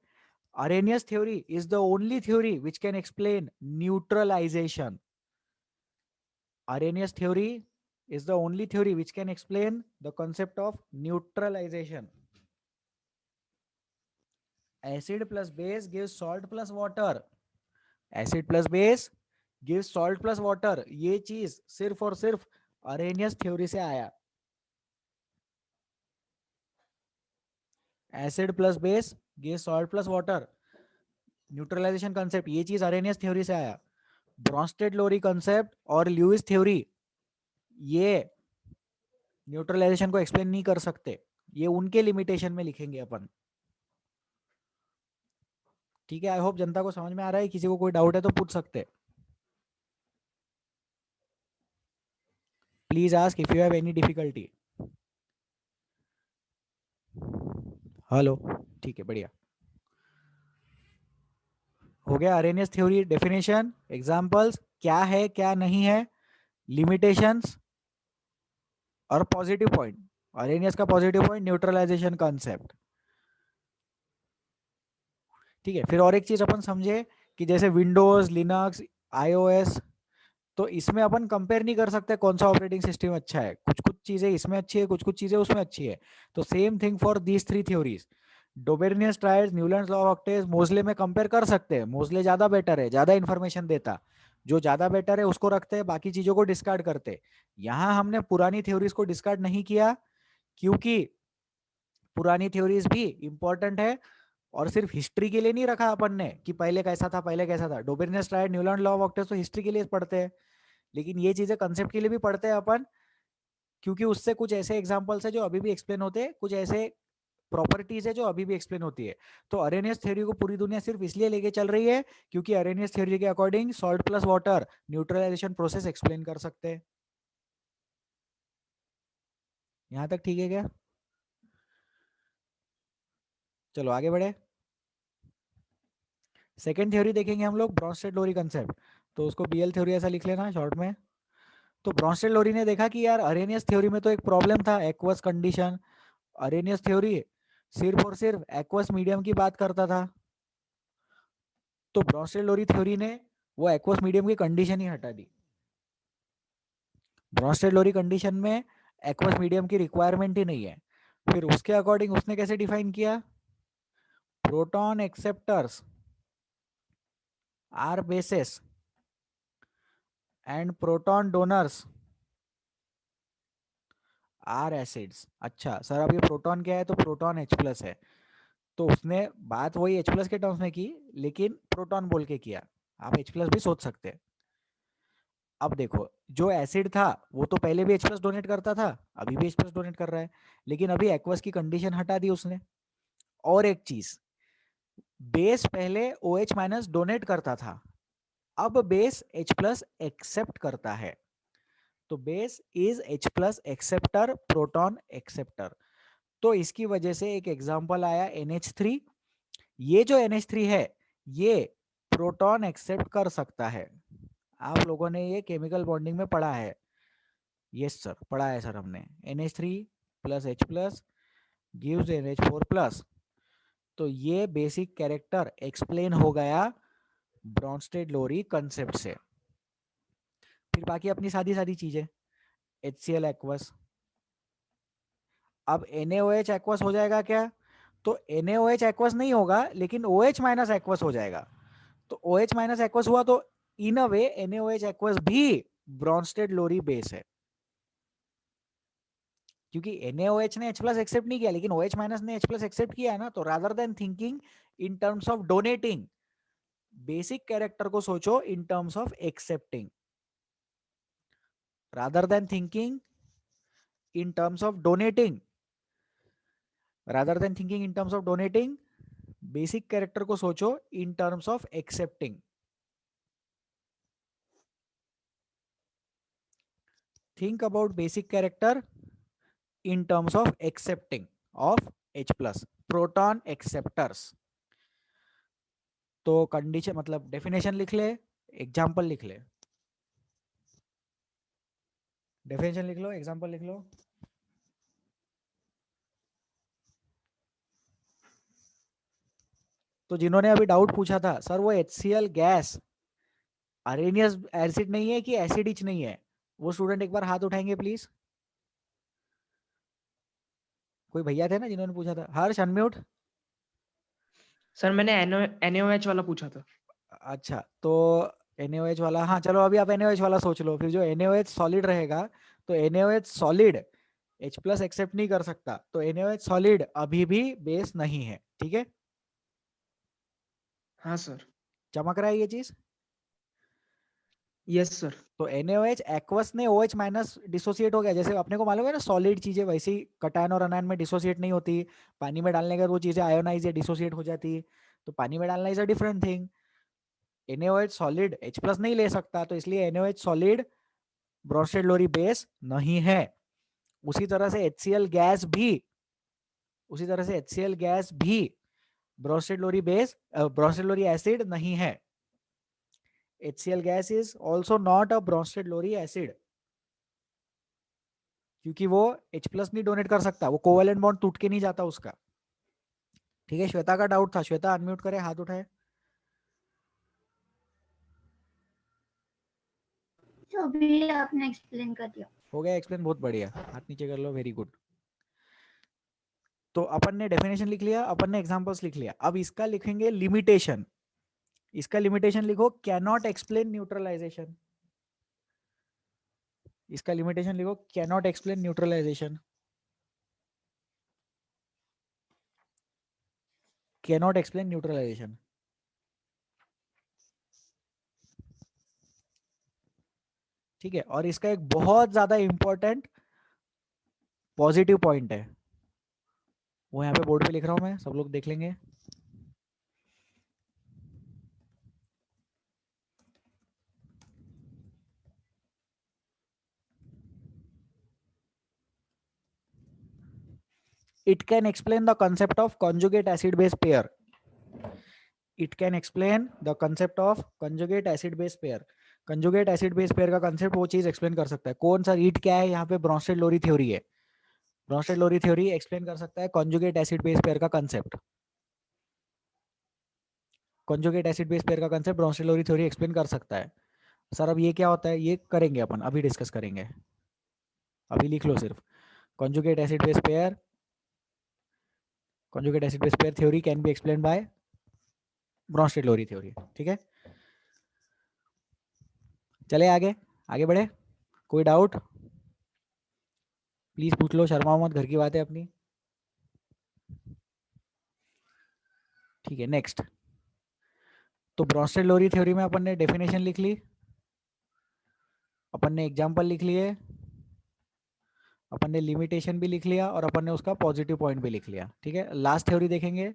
Arrhenius theory is the only theory which can explain neutralization. Arrhenius theory is the only theory which can explain the concept of neutralization. Acid plus base gives salt plus water. Acid plus base gives salt plus water. ये चीज सिर्फ और सिर्फ Arrhenius theory से आया। Acid plus base gives salt plus water. Neutralisation concept, ये चीज Arrhenius theory से आया। ब्रॉन्स्टेड-लोरी कंसेप्ट और ल्यूइस थ्योरी ये न्यूट्रलाइजेशन को एक्सप्लेन नहीं कर सकते, ये उनके लिमिटेशन में लिखेंगे अपन। ठीक है, आई होप जनता को समझ में आ रहा है। किसी को कोई डाउट है तो पूछ सकते, please ask if you have any difficulty. Hello, ठीक है, बढ़िया हो गया। अरेनियस थ्योरी डेफिनेशन, एग्जांपल्स, क्या है क्या नहीं है, लिमिटेशंस और पॉजिटिव पॉइंट। अरेनियस का पॉजिटिव पॉइंट न्यूट्रलाइजेशन कॉन्सेप्ट। ठीक है, फिर और एक चीज अपन समझे कि जैसे विंडोज, लिनक्स, आईओएस, तो इसमें अपन कंपेयर नहीं कर सकते कौन सा ऑपरेटिंग सिस्टम अच्छा है, कुछ कुछ चीजें इसमें अच्छी है, कुछ कुछ चीजें उसमें अच्छी है। तो same thing for these three theories, Dobereiner's triads, Newlands law of octaves, Moseley में कंपेयर कर सकते हैं। मोजले ज्यादा बेटर है, ज्यादा इंफॉर्मेशन देता, जो ज्यादा बेटर है उसको रखते हैं, बाकी चीजों को डिस्कार्ड करते हैं। यहाँ हमने पुरानी थ्योरीज को डिस्कार्ड नहीं किया, क्योंकि पुरानी थ्योरीज भी इंपॉर्टेंट है, और सिर्फ हिस्ट्री के लिए नहीं रखा अपन ने कि पहले कैसा था पहले कैसा था। Dobereiner's triad, Newland law of octaves तो हिस्ट्री के लिए पढ़ते हैं, लेकिन ये चीजें कंसेप्ट के लिए भी पढ़ते हैं अपन, क्योंकि उससे कुछ ऐसे एग्जांपल्स है जो अभी भी एक्सप्लेन होते हैं, कुछ ऐसे प्रॉपर्टीज है जो अभी भी एक्सप्लेन होती है। तो अरेनियस थ्योरी को पूरी दुनिया सिर्फ इसलिए लेके चल रही है क्योंकि अरेनियस थ्योरी के according salt plus water neutralisation process explain कर सकते हैं। यहां तक ठीक है क्या? चलो आगे बढ़े। सेकेंड थ्योरी देखेंगे हम लोग, ब्रॉन्स्टेड-लोरी कंसेप्ट। तो उसको बीएल थ्योरी ऐसा लिख लेना शॉर्ट में। तो ब्रॉन्स्टेड-लोरी ने देखा कि यार अरेनियस थ्योरी में तो एक प्रॉब्लम था, एक्वस कंडीशन। अरेनियस थ्योरी सिर्फ और सिर्फ एक्वस मीडियम की बात करता था, तो ब्रॉन्स्टेड-लोरी थ्योरी ने वो एक्वस मीडियम की कंडीशन ही हटा दी। ब्रॉन्स्टेड-लोरी कंडीशन में एक्वस मीडियम की रिक्वायरमेंट ही नहीं है। फिर उसके अकॉर्डिंग उसने कैसे डिफाइन किया, proton acceptors are bases and proton donors are acids. अच्छा सर, अब ये प्रोटॉन क्या है, तो प्रोटॉन H प्लस है, तो उसने बात वही H प्लस के टर्म्स में की, लेकिन प्रोटॉन बोल के किया। आप H प्लस भी सोच सकते हैं। अब देखो, जो एसिड था वो तो पहले भी H प्लस डोनेट करता था, अभी भी H प्लस डोनेट कर रहा है, लेकिन अभी एक्वस की कंडीशन हटा दी उसने। और एक चीज, बेस पहले OH माइनस डोनेट करता था, अब बेस H प्लस एक्सेप्ट करता है। तो base is H plus acceptor, proton acceptor. तो इसकी वजह से एक एग्जांपल आया NH3। ये जो NH3 है ये प्रोटॉन एक्सेप्ट कर सकता है। आप लोगों ने ये केमिकल बॉन्डिंग में पढ़ा है। यस सर, पढ़ा है सर हमने। NH3 plus H plus gives NH4 plus. तो ये बेसिक कैरेक्टर एक्सप्लेन हो गया ब्रॉन्स्टेड-लोरी कंसेप्ट से। फिर बाकी अपनी सादी सादी चीजें, HCl एक्वस। अब NaOH एक्वस हो जाएगा क्या, तो NaOH एक्वस नहीं होगा, लेकिन OH माइनस एक्वस हो जाएगा। तो OH माइनस एक्वस हुआ तो इन अ वे NaOH एक्वस भी ब्रॉन्स्टेड-लोरी बेस है, क्योंकि NaOH ने H प्लस एक्सेप्ट नहीं किया, लेकिन OH माइनस ने H प्लस एक्सेप्ट किया है ना। तो rather than thinking in terms of donating, basic character को सोचो in terms of accepting, rather than thinking in terms of donating, rather than thinking in terms of donating, basic character को सोचो in terms of accepting. Think about basic character in terms of accepting of H plus, proton acceptors. तो condition मतलब definition लिख ले, example लिख ले, definition लिख लो, example लिख लो। तो जिन्होंने अभी डाउट पूछा था सर वो HCl गैस अरेनियस एसिड नहीं है कि एसिडिच नहीं है, वो स्टूडेंट एक बार हाथ उठाएंगे प्लीज। कोई भैया थे ना जिन्होंने पूछा था, हर्ष अनम्यूट। सर मैंने NaOH वाला पूछा था। अच्छा तो NaOH वाला, हाँ चलो अभी आप NaOH वाला सोच लो। फिर जो NaOH सॉलिड रहेगा, तो NaOH solid H plus accept नहीं कर सकता, तो NaOH सॉलिड अभी भी बेस नहीं है। ठीक है, हाँ सर। चमक रहा है ये चीज। Yes sir. तो NaOH एक्वस ने OH माइनस डिसोसिएट हो गया, जैसे अपने को मालूम है ना सॉलिड चीजें वैसी कटायन और अनायन में डिसोसिएट नहीं होती, पानी में डालने के बाद वो चीजें आयोनाइज या डिसोसिएट हो जाती, तो पानी में डालना is a different thing. NaOH solid H plus नहीं ले सकता, तो इसलिए NaOH सॉलिड ब्रॉन्स्टेड-लोरी बेस नहीं है। उसी तरह से HCl गैस भी, उसी तरह से HCl गैस भी ब्रॉन्स्टेड-लोरी बेस, ब्रॉन्स्टेड-लोरी एसिड नहीं है। HCl gas is also not a Bronsted-Lowry acid. क्योंकि वो H+ नहीं डोनेट कर सकता, वो कोवेलेंट बॉन्ड टूट के नहीं जाता उसका। ठीक है, श्वेता का डाउट था, श्वेता अनम्यूट करे, हाथ उठाए। जो भी आपने एक्सप्लेन कर दिया। हो गया एक्सप्लेन, बहुत बढ़िया, हाथ नीचे कर लो, वेरी गुड। तो अपन ने डेफिनेशन लिख लिया, अपन ने एग्जांपल्स लिख लिया, अब इसका लिखेंगे लिमिटेशन। इसका लिमिटेशन लिखो, कैन नॉट एक्सप्लेन न्यूट्रलाइजेशन। इसका लिमिटेशन लिखो, can not explain neutralisation. Can not explain neutralisation. ठीक है, और इसका एक बहुत ज्यादा इंपॉर्टेंट पॉजिटिव पॉइंट है, वो यहाँ पे बोर्ड पे लिख रहा हूं मैं, सब लोग देख लेंगे। It can explain the concept of conjugate acid base pair. It can explain the concept of conjugate acid base pair. Conjugate acid base pair का concept वो चीज explain कर सकता है। कौन सा ईट क्या है, यहाँ पे ब्रॉन्स्टेड-लोरी थ्योरी है। ब्रॉन्स्टेड-लोरी थ्योरी explain कर सकता है conjugate acid base pair का concept। conjugate acid base pair का concept ब्रॉन्स्टेड-लोरी थ्योरी explain कर सकता है। सर अब ये क्या होता है, ये करेंगे अपन, अभी डिस्कस करेंगे, अभी लिख लो सिर्फ conjugate acid base pair। conjugate acid base pair theory can be explained by Bronsted Lowry theory. ठीक है, चले आगे, आगे बढ़े। कोई डाउट प्लीज पूछ लो, शर्माओ मत, घर की बात है अपनी। ठीक है, नेक्स्ट। तो ब्रॉन्स्टेड-लोरी थ्योरी में अपन ने डेफिनेशन लिख ली, अपन ने एग्जांपल लिख लिए, अपन ने लिमिटेशन भी लिख लिया, और अपन ने उसका पॉजिटिव पॉइंट भी लिख लिया। ठीक है, लास्ट थ्योरी देखेंगे।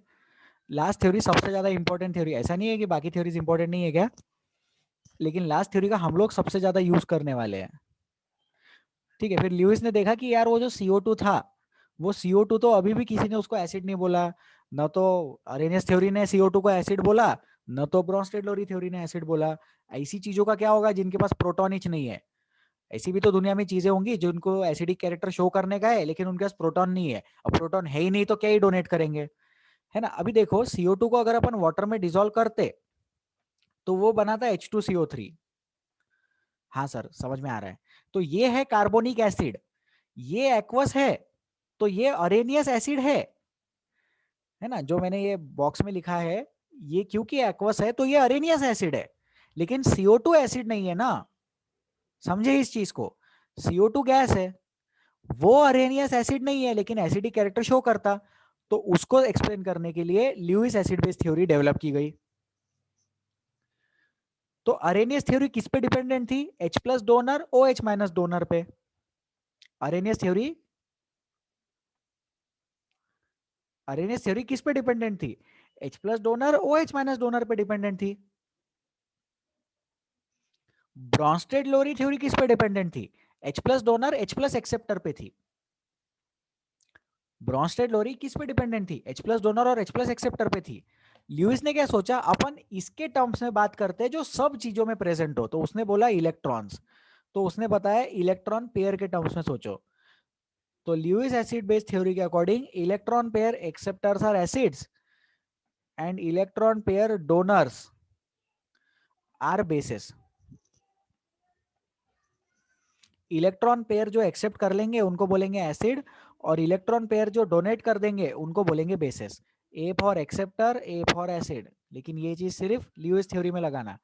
लास्ट थ्योरी सबसे ज्यादा इंपॉर्टेंट थ्योरी, ऐसा नहीं है कि बाकी थ्योरीज इंपॉर्टेंट नहीं है क्या, लेकिन लास्ट थ्योरी का हम लोग सबसे ज्यादा यूज करने वाले हैं। ठीक है, फिर ल्यूइस ने देखा कि यार वो जो CO2 था, वो CO2 तो अभी भी किसी ने उसको एसिड नहीं बोला, न तो अरेनियस थ्योरी ने CO2 को एसिड बोला, न तो ब्रॉन्स्टेड-लोरी थ्योरी ने एसिड बोला। ऐसी चीजों का क्या होगा जिनके पास प्रोटॉन ही नहीं है? ऐसी भी तो दुनिया में चीजें होंगी जिनको एसिडिक कैरेक्टर शो करने का है, लेकिन उनके पास प्रोटॉन नहीं है। अब प्रोटॉन है ही नहीं तो क्या ही डोनेट करेंगे, है ना। अभी देखो CO2 को अगर अपन वाटर में डिसॉल्व करते तो वो बनाता है H2CO3। हाँ सर, समझ में आ रहा है। तो ये है कार्बोनिक एसिड, ये एक्वस है, तो ये अरेनियस एसिड है ना। जो मैंने ये बॉक्स में लिखा है, ये क्योंकि एक्वस है तो ये अरेनियस एसिड है, लेकिन CO2 एसिड नहीं है ना, समझे इस चीज को। CO2 गैस है, वो अरेनियस एसिड नहीं है, लेकिन एसिडिक कैरेक्टर शो करता, तो उसको एक्सप्लेन करने के लिए Lewis acid base theory develop की गई। तो अरेनियस थ्योरी किस पे डिपेंडेंट थी? H+ डोनर OH- डोनर पे। अरेनियस थ्योरी किस पे डिपेंडेंट थी? H+ डोनर OH- डोनर पे डिपेंडेंट थी। ब्रॉन्स्टेड-लोरी थ्योरी किस पे डिपेंडेंट थी? H+ डोनर H+ एक्सेप्टर पे थी। ब्रॉन्स्टेड-लोरी किस पे डिपेंडेंट थी? H+ डोनर और H+ एक्सेप्टर पे थी। ल्यूइस ने क्या सोचा, अपन इसके टर्म्स में बात करते हैं जो सब चीजों में प्रेजेंट हो, तो उसने बोला इलेक्ट्रॉन्स, तो उसने बताया इलेक्ट्रॉन पेयर के टर्म्स में सोचो। तो ल्यूइस एसिड बेस थ्योरी के according electron pair acceptors are acids and electron pair donors are bases. Electron pair जो एक्सेप्ट कर लेंगे उनको बोलेंगे एसिड, और इलेक्ट्रॉन पेयर जो डोनेट कर देंगे उनको बोलेंगे bases. A for acceptor, A for acid, लेकिन ये चीज सिर्फ ल्यूइस थ्योरी में लगाना।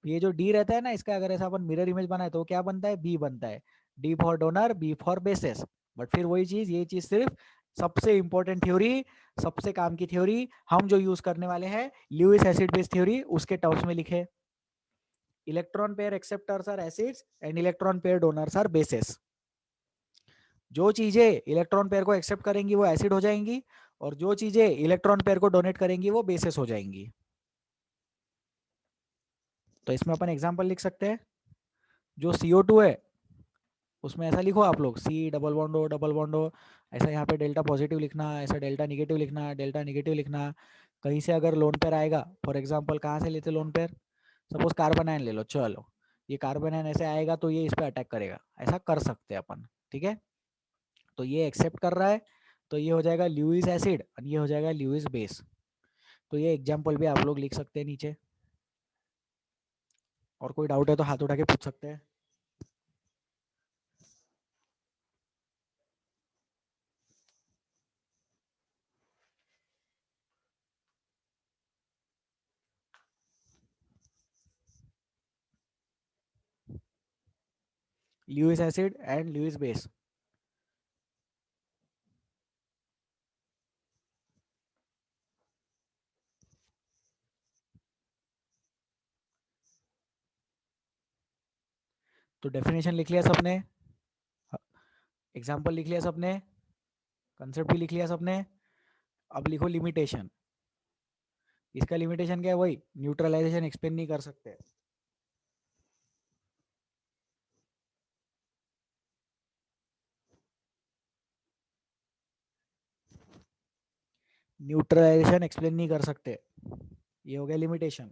ये जो डी रहता है ना, इसका अगर ऐसा अपन मिरर इमेज बनाए तो क्या बनता है? बी बनता है। D for donor, B for bases. But फिर वही चीज, ये चीज सिर्फ सबसे इंपॉर्टेंट थ्योरी, सबसे काम की थ्योरी हम जो यूज करने वाले हैं ल्यूइस एसिड बेस थ्योरी, उसके टर्म्स में लिखे। Electron pair acceptors are acids and electron pair donors are bases. जो चीजें इलेक्ट्रॉन पेयर को एक्सेप्ट करेंगी वो एसिड हो जाएंगी, और जो चीजें इलेक्ट्रॉन पेयर को डोनेट करेंगी वो बेसेस हो जाएंगी। तो इसमें अपन एग्जांपल लिख सकते हैं। जो CO2 है उसमें ऐसा लिखो आप लोग, C double bond O double bond O, ऐसा यहाँ पे डेल्टा पॉजिटिव लिखना, ऐसा डेल्टा निगेटिव लिखना, डेल्टा निगेटिव लिखना। कहीं से अगर लोन पेयर आएगा, फॉर एग्जांपल कहाँ से लेते lone pair, suppose carbon ion ले लो, चलो ये कार्बन आयन ऐसे आएगा तो ये इस पे अटैक करेगा, ऐसा कर सकते हैं अपन। ठीक है, तो ये एक्सेप्ट कर रहा है, तो ये हो जाएगा ल्यूइस एसिड और ये हो जाएगा ल्यूइस बेस। तो ये एग्जाम्पल भी आप लोग लिख सकते हैं नीचे, और कोई डाउट है तो हाथ उठा के पूछ सकते हैं। Lewis acid and Lewis base. तो डेफिनेशन लिख लिया सबने, एग्जाम्पल लिख लिया सबने, कंसेप्ट भी लिख लिया सबने। अब लिखो लिमिटेशन। इसका लिमिटेशन क्या है? वही न्यूट्रलाइजेशन एक्सप्लेन नहीं कर सकते। न्यूट्रलाइजेशन एक्सप्लेन नहीं कर सकते, ये हो गया लिमिटेशन।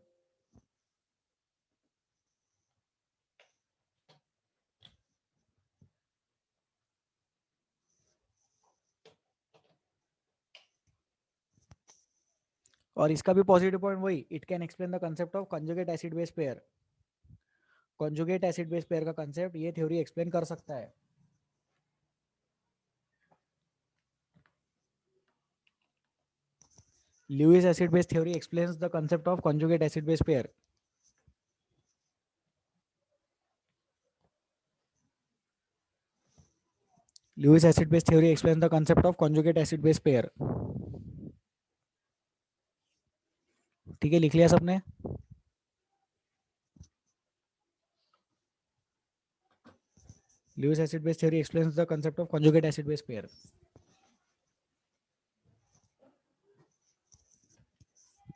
और इसका भी पॉजिटिव पॉइंट वही, it can explain the concept of conjugate acid base pair. Conjugate acid base pair का कंसेप्ट ये थ्योरी एक्सप्लेन कर सकता है। Lewis acid base theory explains the concept of conjugate acid base pair. Lewis acid base theory explains the concept of conjugate acid base pair. ठीक है, लिख लिया सबने? Lewis acid base theory explains the concept of conjugate acid base pair.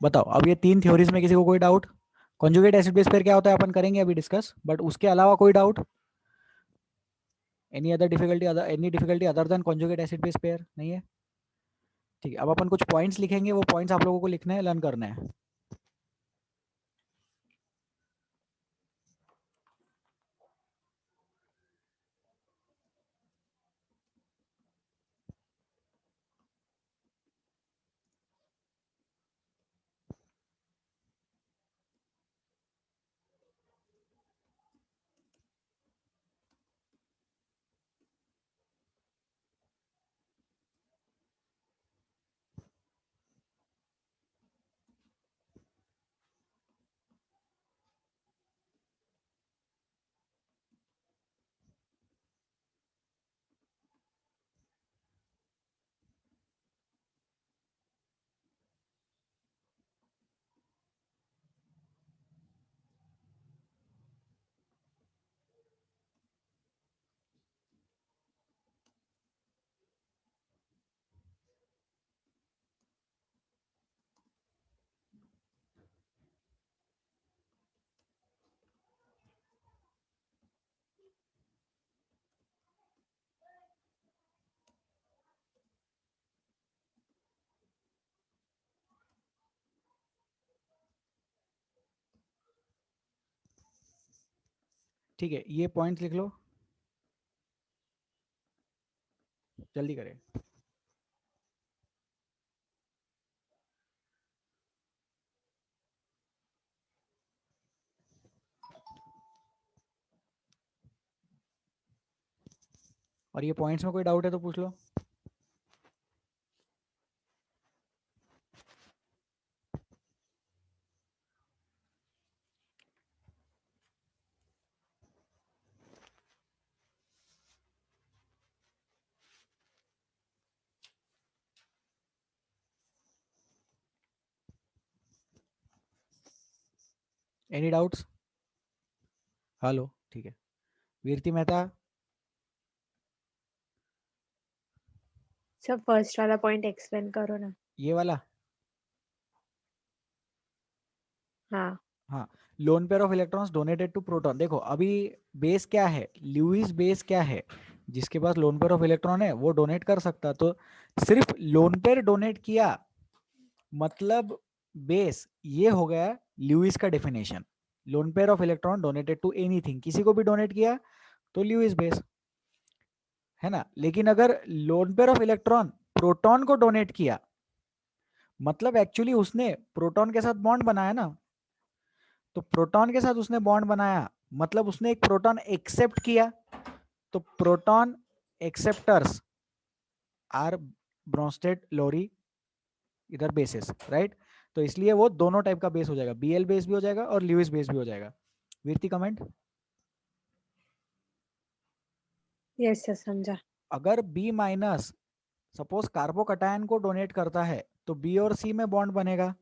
बताओ, अब ये तीन theories में किसी को कोई doubt? Conjugate acid base pair क्या होता है अपन करेंगे अभी डिस्कस, बट उसके अलावा कोई doubt? Any difficulty other than conjugate acid base pair? नहीं है? ठीक है, अब अपन कुछ पॉइंट्स लिखेंगे, वो पॉइंट्स आप लोगों को लिखने हैं, लर्न करना है। ठीक है, ये पॉइंट्स लिख लो, जल्दी करें। और ये पॉइंट्स में कोई डाउट है तो पूछ लो। Any doubts? हेलो, ठीक है। वीरती मेहता, सर फर्स्ट वाला पॉइंट एक्सप्लेन करो ना। ये वाला? हाँ हाँ, lone pair of electrons donated to proton. देखो अभी बेस क्या है, ल्यूइस बेस क्या है, जिसके पास लोन पेयर ऑफ इलेक्ट्रॉन है वो डोनेट कर सकता। तो सिर्फ लोन पेयर डोनेट किया मतलब बेस, ये हो गया ल्यूइस का definition. Lone pair of electron donated to anything, किसी को भी डोनेट किया तो ल्यूइस बेस है ना। लेकिन अगर loan pair of electron proton को डोनेट किया, मतलब एक्चुअली उसने प्रोटॉन के साथ बॉन्ड बनाया ना, तो प्रोटॉन के साथ उसने बॉन्ड बनाया मतलब उसने एक प्रोटॉन एक्सेप्ट किया, तो प्रोटॉन एक्सेप्टर्स आर ब्रोंस्टेड लोरी इधर बेसिस, राइट। तो इसलिए वो दोनों टाइप का बेस हो जाएगा, बीएल बेस भी हो जाएगा और ल्यूइस बेस भी हो जाएगा। वीरती कमेंट। यस सर समझा। अगर बी माइनस सपोज कार्बोकटायन को डोनेट करता है तो बी और सी में बॉन्ड बनेगा।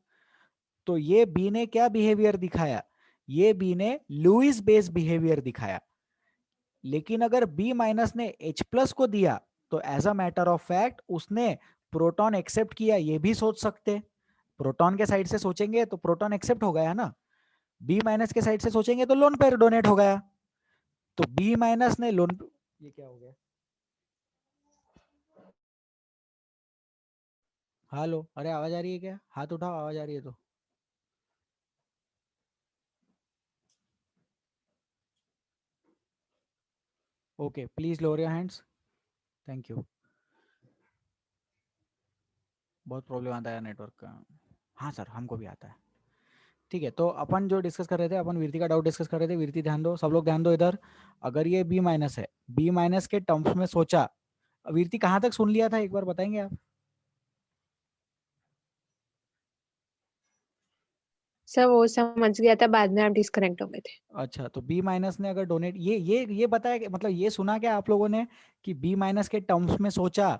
तो ये बी ने क्या बिहेवियर दिखाया, ये बी ने लुईस बेस बिहेवियर दिखाया। लेकिन अगर बी माइनस ने H प्लस को दिया तो as a matter of fact उसने प्रोटॉन एक्सेप्ट किया, ये भी सोच सकते। प्रोटॉन के साइड से सोचेंगे तो प्रोटॉन एक्सेप्ट हो गया ना, बी माइनस के साइड से सोचेंगे तो लोन पेयर डोनेट हो गया। तो बी माइनस ने लोन, ये क्या हो गया, हेलो, अरे आवाज आ रही है क्या, हाथ उठाओ आवाज आ रही है तो। Okay please lower your hands, thank you. बहुत प्रॉब्लम आता है नेटवर्क का। हाँ सर हमको भी आता है। ठीक है, तो अपन जो डिस्कस कर रहे थे, अपन वीरती का डाउट डिस्कस कर रहे थे। वीरती ध्यान दो, सब लोग ध्यान दो इधर। अगर ये बी माइनस है, बी माइनस के टर्म्स में सोचा, वीरती कहाँ तक सुन लिया था एक बार बताएंगे आप। सर वो समझ गया था, बाद में आप डिस्कनेक्ट हो गए थे। अच्छा, तो बी माइनस ने अगर डोनेट, ये बताया कि मतलब ये सुना क्या आप लोगों ने कि बी माइनस के टर्म्स में सोचा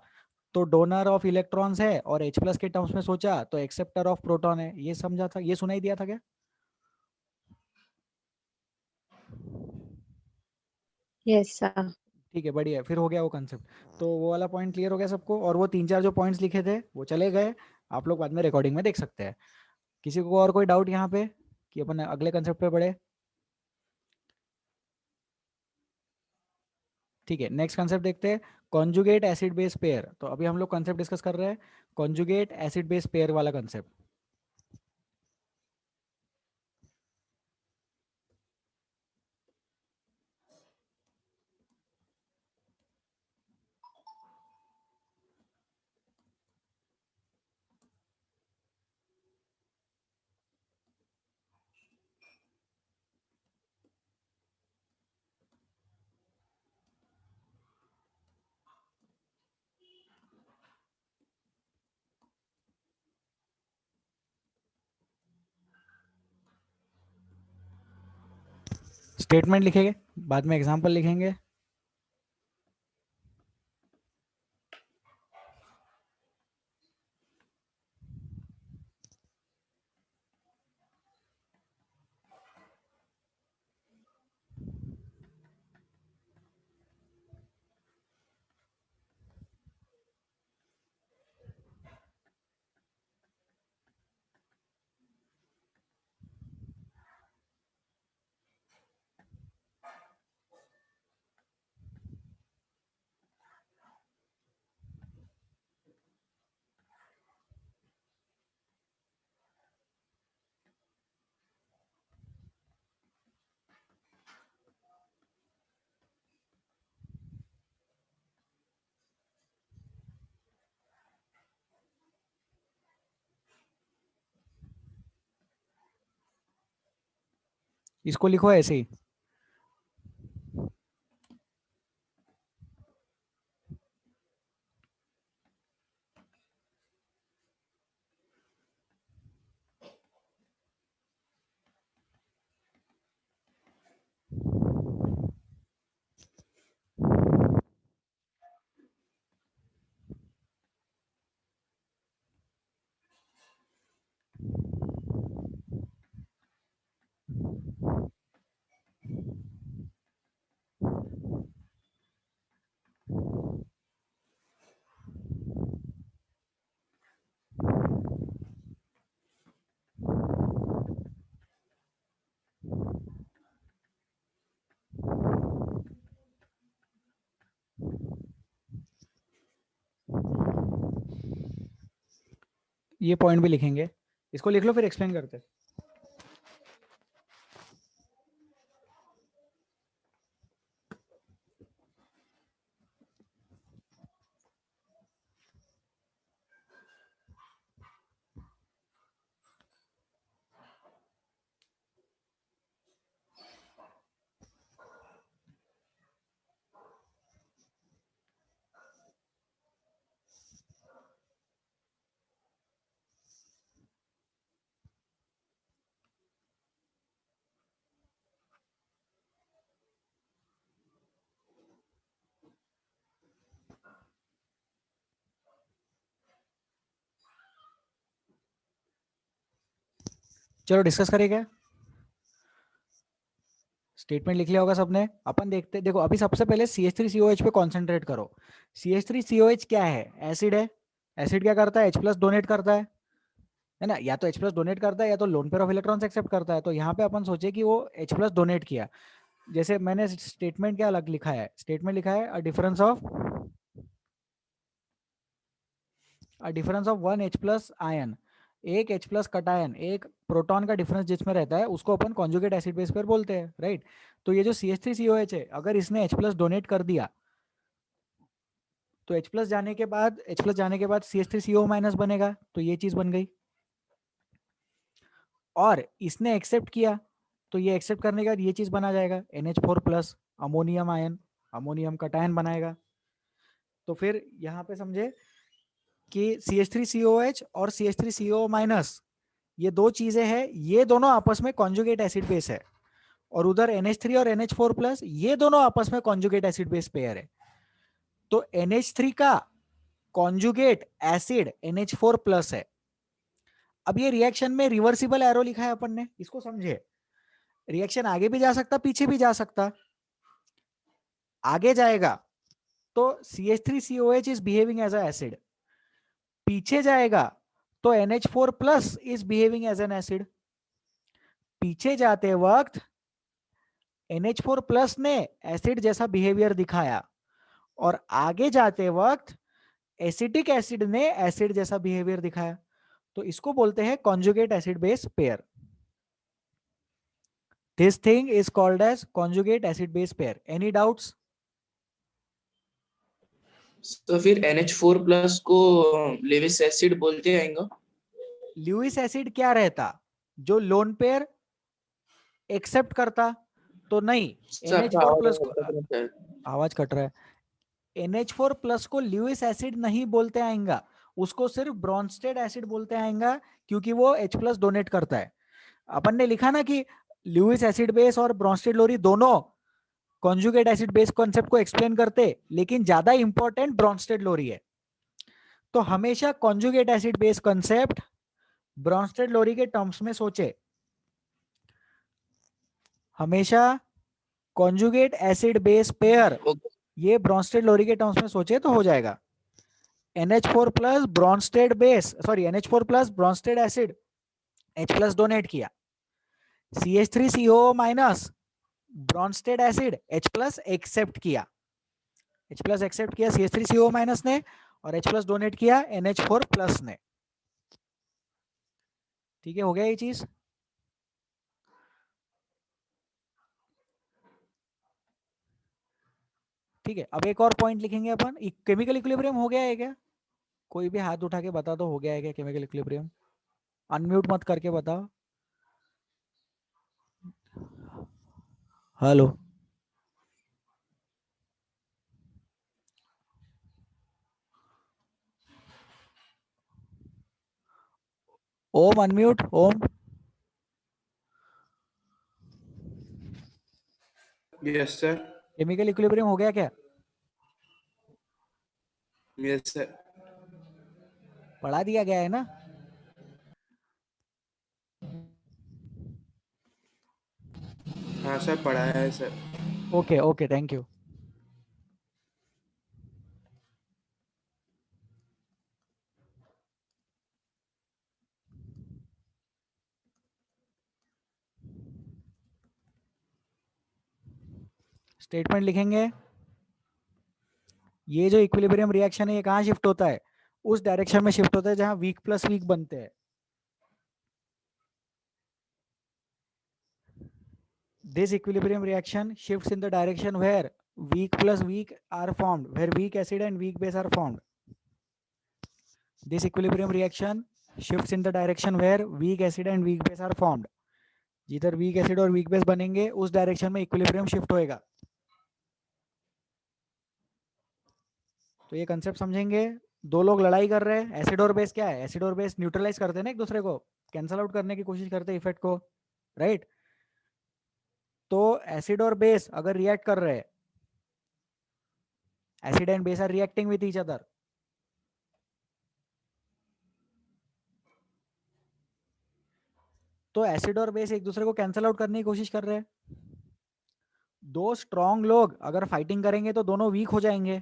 तो डोनर ऑफ इलेक्ट्रॉन्स है, और H प्लस के टर्म्स में सोचा तो एक्सेप्टर ऑफ प्रोटॉन है, ये समझा था, ये सुनाई दिया था क्या। Yes sir. ठीक है बढ़िया, फिर हो गया वो कंसेप्ट। तो वो वाला पॉइंट क्लियर हो गया सबको, और वो 3-4 जो पॉइंट्स लिखे थे वो चले गए, आप लोग बाद में रिकॉर्डिंग में देख सकते हैं। किसी को और कोई डाउट यहाँ पे कि अपन अगले कंसेप्ट पे बढ़े। ठीक है, नेक्स्ट कंसेप्ट देखते हैं, कॉन्जुगेट एसिड बेस पेयर। तो अभी हम लोग कंसेप्ट डिस्कस कर रहे हैं कॉन्जुगेट एसिड बेस पेयर वाला कंसेप्ट। स्टेटमेंट लिखेंगे, बाद में एग्जाम्पल लिखेंगे। इसको लिखो ऐसे ही। ये पॉइंट भी लिखेंगे, इसको लिख लो फिर एक्सप्लेन करते हैं। चलो डिस्कस करें क्या? स्टेटमेंट लिख लिया होगा सबने। अपन देखते, देखो अभी सबसे पहले CH3COH पे कॉन्सेंट्रेट करो। CH3COH क्या है? एसिड है। एसिड क्या करता है? H+ डोनेट करता है ना? या तो H+ डोनेट करता है या तो lone pair of electrons accept करता है। तो यहाँ पे अपन सोचे कि वो H+ डोनेट किया। जैसे मैंने स्टेटमेंट क्या अलग लिखा है? स्टेटमेंट लिखा है a difference of 1 H+ ion, एक H+ कटायन, एक प्रोटॉन का डिफरेंस जिसमें रहता है उसको अपन कॉन्जुगेट एसिड बेस पेयर बोलते हैं, राइट? तो ये जो CH3COH है, अगर इसने H+ डोनेट कर दिया तो H+ जाने के बाद CH3CO- बनेगा, तो ये चीज बन गई। और इसने एक्सेप्ट किया तो ये एक्सेप्ट करने के बाद ये चीज बना जाएगा NH4+ ammonium ion, ammonium cation बनाएगा। तो फिर यहाँ पे समझे कि CH3COH और CH3CO- ये दो चीजें हैं, ये दोनों आपस में कॉन्जुगेट एसिड बेस है। और उधर NH3 और NH4+ ये दोनों आपस में कॉन्जुगेट एसिड बेस पेयर है। तो NH3 का कॉन्जुगेट एसिड NH4+ है। अब ये रिएक्शन में रिवर्सिबल एरो लिखा है अपन ने, इसको समझे। रिएक्शन आगे भी जा सकता, पीछे भी जा सकता। आगे जाएगा तो CH3COH is behaving as a acid, पीछे जाएगा तो NH4+ is behaving as an acid. पीछे जाते वक्त NH4+ ने एसिड जैसा बिहेवियर दिखाया और आगे जाते वक्त एसिटिक एसिड ने एसिड जैसा बिहेवियर दिखाया। तो इसको बोलते हैं conjugate acid base pair. This thing is called as conjugate acid base pair. Any doubts? तो फिर NH4+ को लेविस एसिड बोलते आएगा। ल्यूइस एसिड क्या रहता? जो लोन पेयर एक्सेप्ट करता। तो नहीं, सर आपका NH4+ को, आवाज है। आवाज कट रहा है, NH4+ को ल्यूइस एसिड नहीं बोलते आएगा, उसको सिर्फ ब्रॉन्स्टेड एसिड बोलते आएगा, क्योंकि वो H+ डोनेट करता है। अपन ने लिखा ना कि ल्यूइस एसिड बेस और ब्रॉन्स्टेड लोरी दोनों कॉन्जुगेट एसिड बेस कॉन्सेप्ट को एक्सप्लेन करते, लेकिन ज्यादा इंपॉर्टेंट ब्रॉन्स्टेड लोरी है। तो हमेशा conjugate acid base concept Bronsted Lowry के टर्म्स में सोचे। हमेशा कॉन्जुगेट एसिड बेस पेयर ये ब्रॉन्स्टेड लोरी के टर्म्स में सोचे तो हो जाएगा। NH4+ Bronsted base, sorry NH4+ Bronsted acid H+ donate किया, CH3CO- Bronsted acid H+ accept किया, H+ एक्सेप्ट किया CH3CO- ने, और H+ डोनेट किया NH4+ ने। ठीक है, हो गया ये चीज। ठीक है, अब एक और पॉइंट लिखेंगे अपन, केमिकल इक्विलिब्रियम हो गया है क्या? कोई भी हाथ उठा के बता दो, हो गया है क्या केमिकल इक्विलिब्रियम? अनम्यूट मत करके बताओ। Hello, Om unmute, Om. Yes sir. Chemical equilibrium हो गया क्या? Yes sir. पढ़ा दिया गया है ना? हाँ सर, पढ़ाया है sir. Okay okay, thank you. Statement लिखेंगे, ये जो इक्विलिब्रियम रिएक्शन है ये कहाँ शिफ्ट होता है? उस डायरेक्शन में शिफ्ट होता है जहां वीक प्लस वीक बनते हैं। This equilibrium reaction shifts in the direction where weak plus weak are formed, where weak acid and weak base are formed. This equilibrium reaction shifts in the direction where weak acid and weak base are formed. जिधर weak acid और weak base बनेंगे उस direction में equilibrium shift होएगा। तो ये concept समझेंगे। दो लोग लड़ाई कर रहे हैं, एसिड और बेस क्या है? एसिड और बेस न्यूट्रलाइज करते हैं ना एक दूसरे को, कैंसल आउट करने की कोशिश करते हैं इफेक्ट को, राइट? तो एसिड और बेस अगर रिएक्ट कर रहे हैं, acid and base are reacting with each other, तो एसिड और बेस एक दूसरे को कैंसल आउट करने की कोशिश कर रहे हैं। दो स्ट्रॉन्ग लोग अगर फाइटिंग करेंगे तो दोनों वीक हो जाएंगे,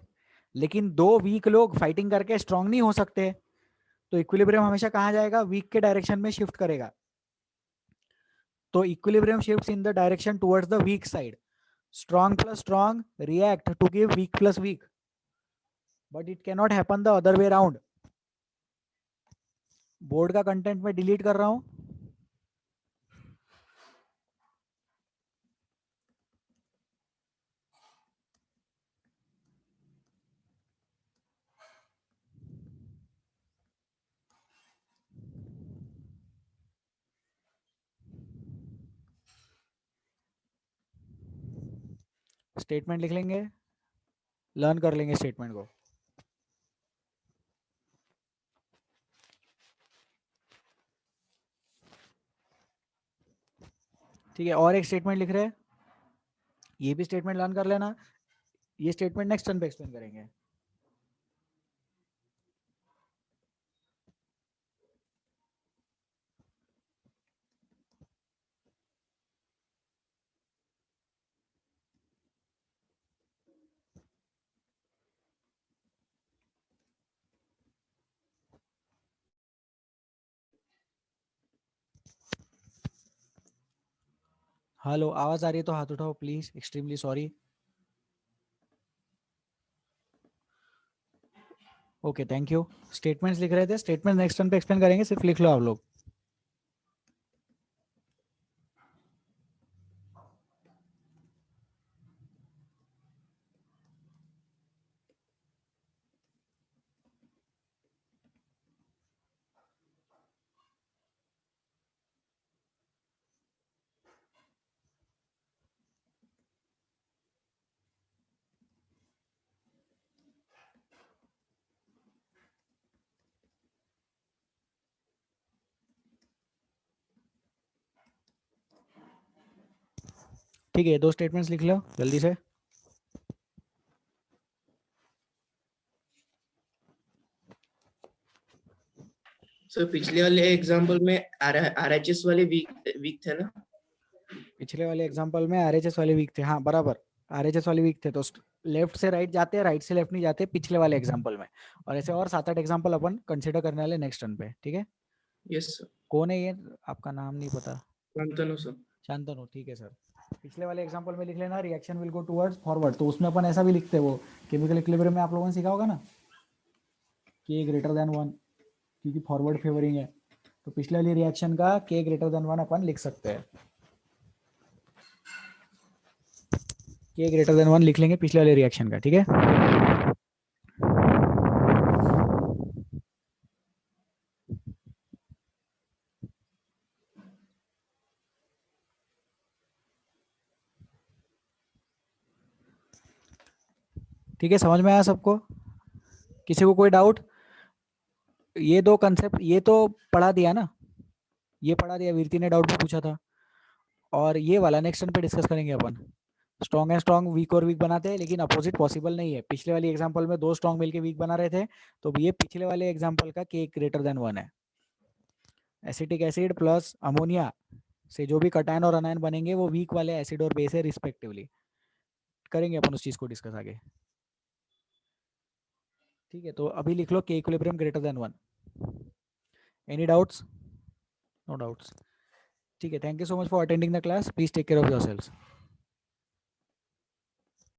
लेकिन दो वीक लोग फाइटिंग करके स्ट्रॉन्ग नहीं हो सकते। तो इक्विलिब्रियम हमेशा कहाँ जाएगा? वीक के डायरेक्शन में शिफ्ट करेगा। तो equilibrium shifts in the direction towards the weak side. Strong plus strong react to give weak plus weak, but it cannot happen the other way around. Board का content में delete कर रहा हूं। Statement लिख लेंगे, learn कर लेंगे statement को। ठीक है, और एक स्टेटमेंट लिख रहे हैं, ये भी स्टेटमेंट लर्न कर लेना। ये स्टेटमेंट नेक्स्ट टर्न पे एक्सप्लेन करेंगे। हेलो, आवाज आ रही है तो हाथ उठाओ please, extremely sorry. Okay, thank you. Statements लिख रहे थे, स्टेटमेंट नेक्स्ट टर्न पे एक्सप्लेन करेंगे, सिर्फ लिख लो आप लोग। ठीक है, दो स्टेटमेंट्स लिख लो जल्दी से। सर पिछले वाले एग्जांपल में आरएचएस वाले वीक थे ना? पिछले वाले एग्जांपल में आरएचएस वाले वीक थे, हाँ बराबर, आरएचएस वाले वीक थे। तो लेफ्ट से राइट जाते हैं, राइट से लेफ्ट नहीं जाते पिछले वाले एग्जांपल में। और ऐसे और 7-8 एग्जांपल अपन कंसीडर करने वाले नेक्स्ट टर्न पे। ठीक है, यस सर। कौन है ये? आपका नाम नहीं पता। शांतनु सर। शांतनु, ठीक है सर। पिछले वाले एग्जांपल में लिख लेना, reaction will go towards forward. तो उसमें अपन ऐसा भी लिखते हैं, वो केमिकल इक्विलिब्रियम में आप लोगों ने सीखा होगा ना, K ग्रेटर देन 1, क्योंकि फॉरवर्ड फेवरिंग है। तो पिछले वाली रिएक्शन का K ग्रेटर देन 1 अपन लिख सकते हैं। K ग्रेटर देन 1 लिख लेंगे पिछले वाले रिएक्शन का। ठीक है, ठीक है, समझ में आया सबको? किसी को कोई डाउट? ये दो कंसेप्ट ये तो पढ़ा दिया ना, ये पढ़ा दिया, वीरती ने डाउट भी पूछा था। और ये वाला नेक्स्ट टर्न पे डिस्कस करेंगे अपन। स्ट्रॉन्ग एंड स्ट्रॉन्ग वीक और वीक बनाते हैं, लेकिन अपोजिट पॉसिबल नहीं है। पिछले वाली एग्जांपल में दो स्ट्रॉन्ग मिलके वीक बना रहे थे, तो ये पिछले वाले एग्जांपल का K ग्रेटर देन 1 है। एसिटिक एसिड प्लस अमोनिया से जो भी कटायन और अनायन बनेंगे वो वीक वाले एसिड और बेस है रिस्पेक्टिवली। करेंगे अपन उस चीज को डिस्कस आगे। ठीक है, तो अभी लिख लो K equilibrium greater than 1। Any doubts? No doubts. ठीक है, thank you so much for attending the class. Please take care of yourselves.